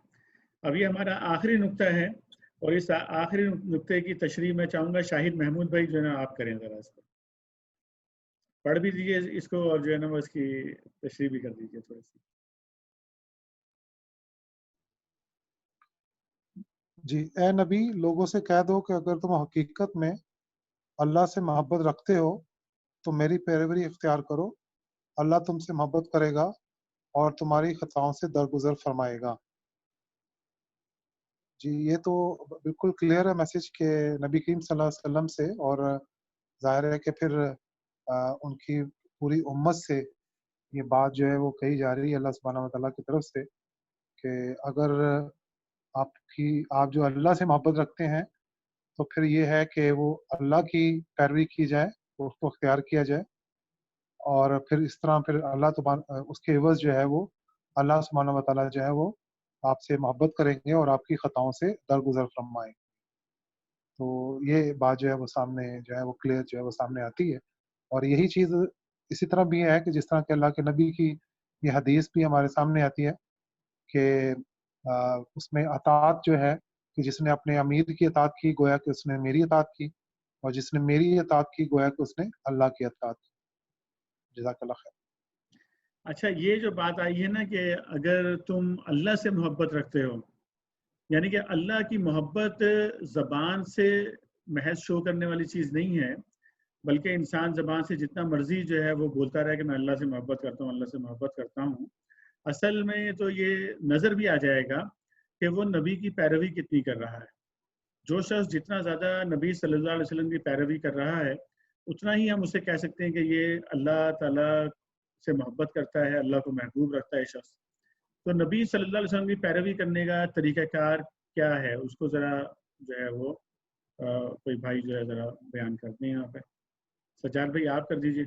Speaker 2: اب یہ ہمارا آخری نقطہ ہے اور اس آخری نقطے کی تشریح میں چاہوں گا شاہد محمود بھائی جو ہے نا آپ کریں, ذرا اس کو پڑھ بھی دیجیے اس کو اور جو ہے نا وہ اس کی تشریح بھی کر دیجیے تھوڑی سی.
Speaker 10: جی, اے نبی لوگوں سے کہہ دو کہ اگر تم حقیقت میں اللہ سے محبت رکھتے ہو تو میری پیروی اختیار کرو, اللہ تم سے محبت کرے گا اور تمہاری خطاؤں سے درگزر فرمائے گا. جی, یہ تو بالکل کلیئر ہے میسج کہ نبی کریم صلی اللہ علیہ وسلم سے, اور ظاہر ہے کہ پھر ان کی پوری امت سے یہ بات جو ہے وہ کہی جا رہی ہے اللہ سبحانہ و تعالیٰ کی طرف سے کہ اگر آپ جو اللہ سے محبت رکھتے ہیں تو پھر یہ ہے کہ وہ اللہ کی پیروی کی جائے, اس کو اختیار کیا جائے, اور پھر اس طرح پھر اللہ اس کے عوض جو ہے وہ اللہ سبحانہ و تعالیٰ جو ہے وہ آپ سے محبت کریں گے اور آپ کی خطاؤں سے درگزر فرمائیں. تو یہ بات جو ہے وہ سامنے جو ہے وہ کلیئر جو ہے وہ سامنے آتی ہے. اور یہی چیز اسی طرح بھی ہے کہ جس طرح کہ اللہ کے نبی کی یہ حدیث بھی ہمارے سامنے آتی ہے کہ اس میں اطاعت جو ہے کہ جس نے اپنے امیر کی اطاعت کی گویا کہ اس نے میری اطاعت کی, اور جس نے میری اطاعت کی گویا کہ اس نے اللہ کی اطاعت کی. جزاک اللہ خیر.
Speaker 2: اچھا, یہ جو بات آئی ہے نا کہ اگر تم اللہ سے محبت رکھتے ہو, یعنی کہ اللہ کی محبت زبان سے محض شو کرنے والی چیز نہیں ہے, بلکہ انسان زبان سے جتنا مرضی جو ہے وہ بولتا رہے کہ میں اللہ سے محبت کرتا ہوں, اللہ سے محبت کرتا ہوں, اصل میں تو یہ نظر بھی آ جائے گا کہ وہ نبی کی پیروی کتنی کر رہا ہے. جو شخص جتنا زیادہ نبی صلی اللہ علیہ وسلم کی پیروی کر رہا ہے اتنا ہی ہم اسے کہہ سکتے ہیں کہ یہ اللہ تعالیٰ سے محبت کرتا ہے, اللہ کو محبوب رکھتا ہے شخص. تو نبی صلی اللہ علیہ وسلم کی پیروی کرنے کا طریقہ کار کیا ہے, اس کو ذرا جو ہے وہ کوئی بھائی جو ہے ذرا بیان کرتے ہیں یہاں پہ. سجاد بھائی آپ کر دیجیے.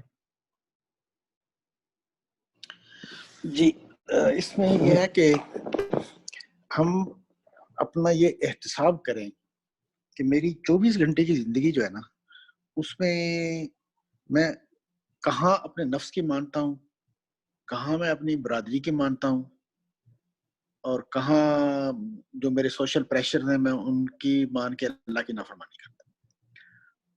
Speaker 6: جی, اس میں یہ ہے کہ ہم اپنا یہ احتساب کریں کہ میری 24 گھنٹے کی زندگی جو ہے نا اس میں کہاں اپنے نفس کی مانتا ہوں, کہاں میں اپنی برادری کی مانتا ہوں, اور کہاں جو میرے سوشل پریشر ہیں میں ان کی مان کے اللہ کی نافرمانی کرتا ہوں.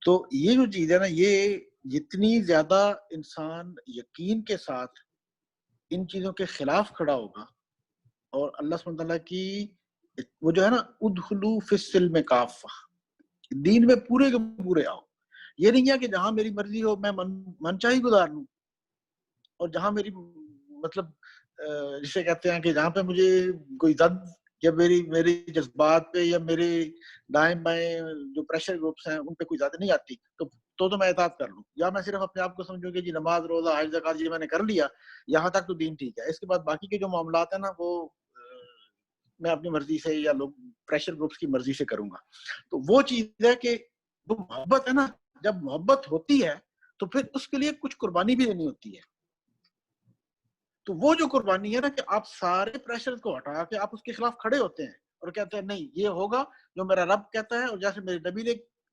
Speaker 6: تو یہ جو چیز ہے نا, یہ جتنی زیادہ انسان یقین کے ساتھ ان چیزوں کے خلاف کھڑا ہوگا اور اللہ سبحانہ تعالیٰ کی وہ جو ہے نا ادخلوا فی السلم کافہ, دین میں پورے کے پورے آؤ. یہ نہیں ہے کہ جہاں میری مرضی ہو میں منچاہی گزار لوں, اور جہاں میری مطلب جسے کہتے ہیں کہ جہاں پہ مجھے کوئی زد یا میری جذبات پہ یا میرے دائیں بائیں جو پریشر گروپس ہیں ان پہ کوئی زیادہ نہیں آتی تو میں اطاعت کر لوں, یا میں صرف اپنے آپ کو سمجھوں کہ جی نماز روزہ حج زکات یہ میں نے کر لیا, یہاں تک تو دین ٹھیک ہے, اس کے بعد باقی کے جو معاملات ہیں نا وہ میں اپنی مرضی سے یا لوگ پریشر گروپس کی مرضی سے کروں گا. تو وہ چیز ہے کہ وہ محبت ہے نا, جب محبت ہوتی ہے تو پھر اس کے لیے کچھ قربانی بھی دینی ہوتی ہے. تو وہ جو قربانی ہے نا کہ آپ سارے پریشر کو ہٹا کے آپ اس کے خلاف کھڑے ہوتے ہیں اور کہتے ہیں نہیں یہ ہوگا جو میرا رب کہتا ہے اور جیسے میرے نبی نے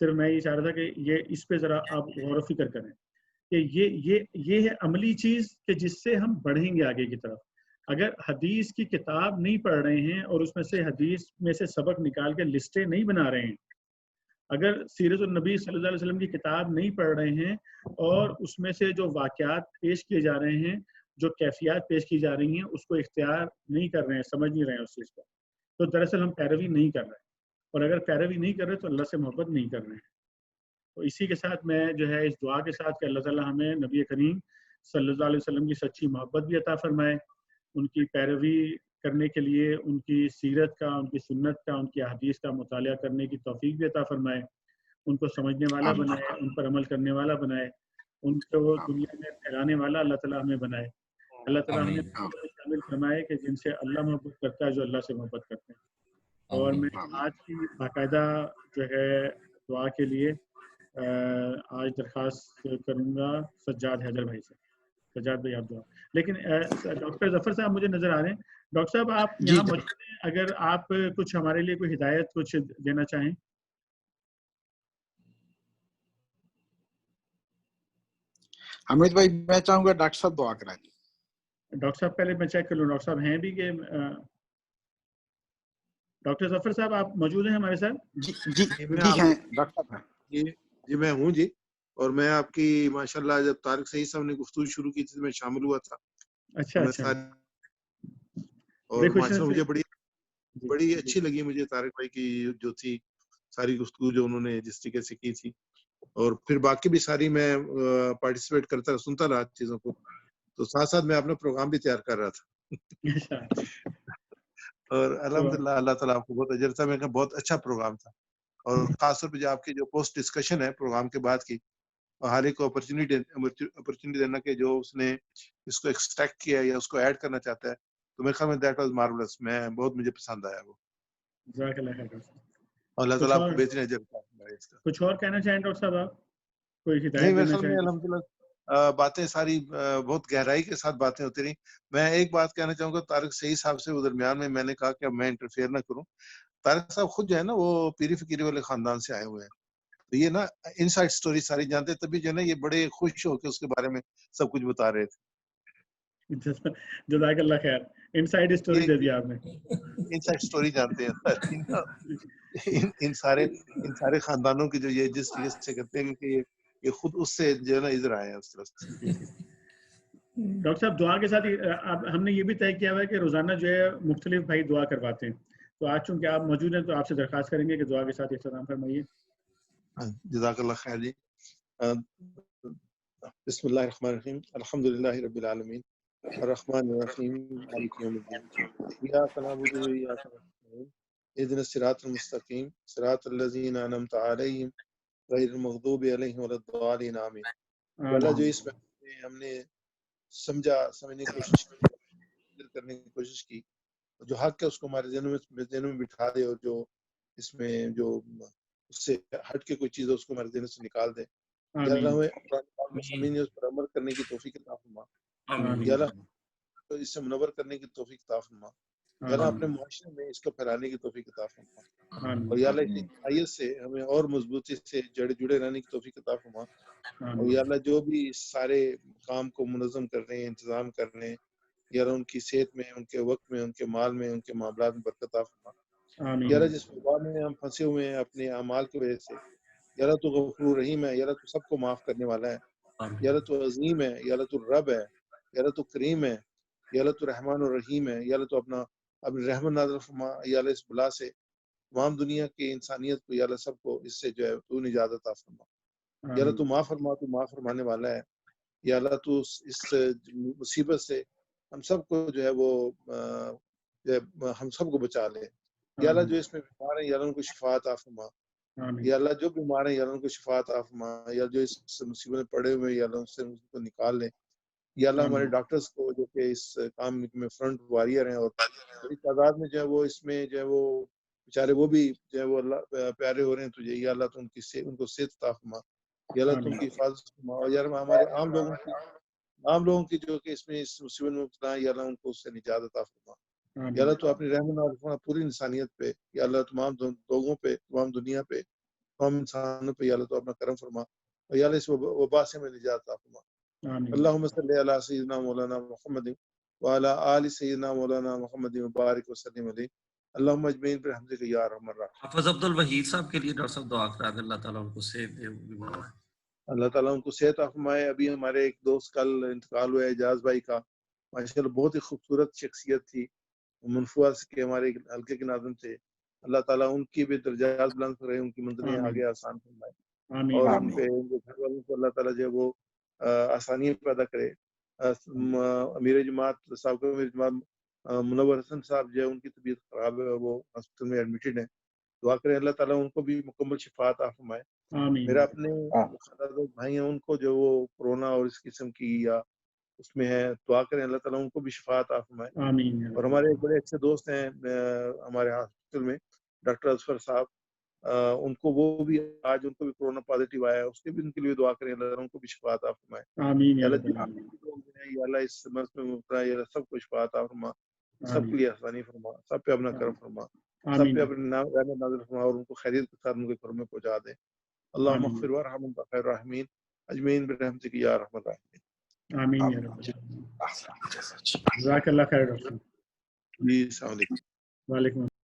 Speaker 2: صرف میں یہ چاہ رہا تھا کہ یہ اس پہ ذرا آپ غور و فکر کریں کہ یہ ہے عملی چیز کہ جس سے ہم بڑھیں گے آگے کی طرف. اگر حدیث کی کتاب نہیں پڑھ رہے ہیں اور اس میں سے حدیث میں سے سبق نکال کے لسٹیں نہیں بنا رہے ہیں, اگر سیرت النبی صلی اللہ علیہ وسلم کی کتاب نہیں پڑھ رہے ہیں اور اس میں سے جو واقعات پیش کیے جا رہے ہیں, جو کیفیات پیش کی جا رہی ہیں, اس کو اختیار نہیں کر رہے ہیں, سمجھ نہیں رہے ہیں اس چیز کو, تو دراصل ہم پیروی نہیں کر رہے ہیں. اور اگر پیروی نہیں کر رہے تو اللہ سے محبت نہیں کر رہے ہیں. تو اسی کے ساتھ میں جو ہے اس دعا کے ساتھ کہ اللہ تعالیٰ ہمیں نبی کریم صلی اللہ علیہ وسلم کی سچی محبت بھی عطا فرمائے, ان کی پیروی کرنے کے لیے ان کی سیرت کا, ان کی سنت کا, ان کی احادیث کا مطالعہ کرنے کی توفیق بھی عطا فرمائے, ان کو سمجھنے والا بنائے, ان پر عمل کرنے والا بنائے, ان کو دنیا میں پھیلانے والا اللہ تعالیٰ ہمیں بنائے. اللہ تعالیٰ ہمیں شامل فرمائے کہ جن سے اللہ محبت کرتا ہے, جو اللہ سے محبت کرتے ہیں. اور میں آج کی باقاعدہ جو ہے دعا کے لیے آج درخواست کروں گا سجاد حیدر بھائی سے. سجاد بھائی آپ دعا. لیکن ڈاکٹر ظفر صاحب مجھے نظر آ رہے ہیں. ڈاکٹر صاحب آپ یہاں موجود ہیں, اگر آپ کچھ ہمارے لیے کوئی ہدایت کچھ دینا چاہیں.
Speaker 6: حمید بھائی میں چاہوں گا ڈاکٹر صاحب دعا کرائیں.
Speaker 2: ڈاکٹر صاحب پہلے میں چیک کر لوں ڈاکٹر صاحب ہیں بھی کہ ڈاکٹر ظفر صاحب آپ موجود ہیں ہمارے ساتھ؟
Speaker 6: جی ہیں ڈاکٹر صاحب ہیں.
Speaker 11: جی میں ہوں جی. اور میں آپ کی ماشاءاللہ جب طارق سعید صاحب نے گفتگو شروع کی تھی میں شامل ہوا تھا.
Speaker 2: اچھا.
Speaker 11: اور ماشاءاللہ مجھے بڑی اچھی لگی مجھے طارق بھائی کی جو تھی ساری گفتگو جو انہوں نے جس طریقے سے کی تھی, اور پھر باقی بھی ساری میں پارٹیسپیٹ کرتا سنتا رہا چیزوں کو, تو ساتھ ساتھ میں اپنا پروگرام بھی تیار کر رہا تھا. اور الحمدللہ اللہ تعالیٰ آپ کو بہت اجر تھا. میں کہا بہت اچھا پروگرام تھا, اور خاص طور پہ جو آپ کی جو پوسٹ ڈسکشن ہے پروگرام کے بعد کی, ہر ایک کو اپرچونیٹی دینا کہ جو اس نے اس کو ایکسٹریکٹ کیا یا اس کو ایڈ کرنا چاہتا ہے, تو میرے خیال میں دیٹ واز مارولس. میں بہت مجھے پسند آیا وہ.
Speaker 2: جزاک اللہ خیر.
Speaker 11: اور اللہ تعالیٰ آپ کو بہترین اجر عطا فرمائے.
Speaker 2: کچھ اور کہنا چاہیں ڈاکٹر صاحب آپ, کوئی ہدایت دینا چاہیں؟
Speaker 11: الحمدللہ باتیں ساری بہت گہرائی کے ساتھ باتیں ہوتی رہی. میں ایک بات کہنا چاہوں گا طارق سعید صاحب سے, وہ درمیان میں نے کہا کہ میں انٹرفیئر نہ کروں. طارق صاحب خود جو ہے نا وہ پیری فقیری والے خاندان سے آئے ہوئے ہیں, تو یہ نا ان سائڈ سٹوری ساری جانتے, تبھی جو ہے نا یہ بڑے خوش ہو کے اس کے بارے میں سب کچھ بتا رہے تھے.
Speaker 2: جزاک اللہ خیر. ان سائڈ سٹوری دے دیا آپ نے.
Speaker 11: ان سائڈ سٹوری جانتے ہیں ان سارے خاندانوں کی جو یہ جس طریقے سے کرتے ہیں کہ یہ خود اس سے جو ہے نا ادھر آئے ہیں اس طرح سے.
Speaker 2: ڈاکٹر صاحب دعا کے ساتھ ہم نے یہ بھی طے کیا ہوا ہے کہ روزانہ جو ہے مختلف بھائی دعا کرواتے ہیں, تو آج چونکہ آپ موجود ہیں تو آپ سے درخواست کریں گے کہ دعا کے ساتھ اختتام فرمائیے.
Speaker 11: جزاک اللہ خیر جی. بسم اللہ الرحمن الرحیم. الحمدللہ رب العالمین الرحمن الرحیم مالک یوم الدین ایاک نعبد و ایاک نستعین اهدنا الصراط المستقیم صراط الذین انعمت علیہم غیر المغضوب علیہم ولا الضالین آمین. اللہ جو اس میں ہم نے سمجھنے کی کوشش کرنے کی کوشش کی, جو حق ہے اس کو ہمارے ذہنوں میں بٹھا دے, اور جو اس میں جو اس سے ہٹ کے کوئی چیز ہے اس کو ہمارے ذہن سے نکال دے. یا اللہ ہمیں سمجھنے اس پر عمل کرنے کی توفیق عطا فرما. یا اللہ اس سے منور کرنے کی توفیق عطا فرما. یا اللہ اپنے معاشرے میں اس کو پھیلانے کی توفیق عطا فرما. اور یا اللہ اس آیت سے ہمیں اور مضبوطی سے جڑے رہنے کی توفیق عطا فرما. اور یا اللہ جو بھی سارے کام کو منظم کر رہے ہیں, انتظام کر رہے ہیں, یا اللہ ان کی صحت میں, ان کے وقت میں, ان کے مال میں, ان کے معاملات میں برکت عطا فرما. یا اللہ جس وبا میں ہم پھنسے ہوئے ہیں اپنے اعمال کی وجہ سے, یا اللہ تو غفور رحیم ہے, یا اللہ تو سب کو معاف کرنے والا ہے, یا اللہ تو عظیم ہے, یا اللہ تو رب ہے, یا اللہ تو کریم ہے, یا اللہ تو رحمان الرحیم ہے, یا اللہ تو اپنی رحمت نازل فرما. یا اللہ اس بلا سے تمام دنیا کی انسانیت کو, یا اللہ سب کو اس سے جو ہے تو نجات عطا فرما. یا اللہ تو معاف فرما, تو معاف فرمانے والا ہے. یا اللہ تو اس مصیبت سے ہم سب کو جو ہے وہ ہم سب کو بچا لے. یا اللہ جو اس میں بیمار ہیں, یا اللہ ان کو شفا عطا فرما. یا اللہ جو بیمار ہیں, یا اللہ ان کو شفا عطا فرما. یا جو اس مصیبت میں پڑے ہوئے ہیں, یا اللہ ان سے ان کو نکال لے. یا اللہ ہمارے ڈاکٹرز کو جو کہ اس کام میں فرنٹ وارئر ہیں, اور بڑی تعداد میں جو ہے وہ اس میں جو ہے وہ بیچارے وہ بھی جو ہے وہ اللہ پیارے ہو رہے ہیں تجھے. یا اللہ تو ان کو صحت عطا فرما. یا اللہ تو ان کی حفاظت فرما. اور یا اللہ ہمارے عام لوگوں کی جو کہ اس میں اس مصیبت میں مبتلا ہیں, یا اللہ ان کو اس سے نجات عطا فرما. یا اللہ تو اپنی رحمت اور پوری انسانیت پہ, یا اللہ تمام لوگوں پہ, تمام دنیا پہ تمام انسانوں پہ یا اللہ تو اپنا کرم فرما اور یا اللہ اس وبا سے میں نجات عطا فرما.
Speaker 2: آمین.
Speaker 11: اللہم صلی علی سیدنا مولانا محمد وعلی آل سیدنا مولانا محمد مبارک وسلم علیہ. اللہم اجمعین برحمتک یا ارحم الراحمین.
Speaker 3: حافظ عبد الوحید صاحب کے لیے ڈاکٹر صاحب دعا کرا دیں، اللہ تعالیٰ ان کو صحت دے.
Speaker 11: اللہ تعالیٰ ان کو صحت عطا فرمائے. ابھی ہمارے ایک دوست کل انتقال ہوا ہے اعجاز بھائی کا، ماشاءاللہ بہت ہی خوبصورت شخصیت تھی، منفوع کے ہمارے حلقے کے ناظم تھے. اللہ تعالیٰ ان کی بھی درجات بلند کرے، ان کی منزلیں آگے آسان فرمائے اور ان پہ ان کے گھر والوں کو اللہ تعالیٰ جو ہے وہ آسانی پیدا کرے. امیر جماعت صاحب کو امیر جماعت منور حسن صاحب جو ہے ان کی طبیعت خراب ہے، وہ ہاسپٹل میں ایڈمیٹڈ ہیں. دعا کریں اللہ تعالیٰ ان کو بھی مکمل شفا عطا فرمائے. میرا اپنے بھائی ہیں ان کو جو وہ کورونا اور اس قسم کی یا اس میں ہے، دعا کریں اللہ تعالیٰ ان کو بھی شفا عطا فرمائے. اور ہمارے ایک بڑے اچھے دوست ہیں ہمارے ہاسپٹل میں ڈاکٹر اظفر صاحب، ان کو وہ بھی آج ان کو بھی کورونا پازیٹیو آیا ہے، اس کے بھی ان کے لیے دعا کریں اللہ تعالیٰ ان کو بھی شفا عطا فرمائے. یا اللہ اس مرض میں مبتلا ہے یا اللہ سب کو شفا عطا فرما، سب کے لیے آسانی فرما، سب پہ اپنا کرم فرما، سب پہ اپنے رحمت نازل فرما اور ان کو خیریت کے ساتھ ان کے گھر میں پہنچا دے. اللہم اغفر وارحم انت خیر الراحمین اجمعین برحمتک یا ارحم الراحمین.
Speaker 2: آمین یا رب. جزاک اللہ خیر ڈاکٹر.
Speaker 11: جی السلام علیکم.
Speaker 2: وعلیکم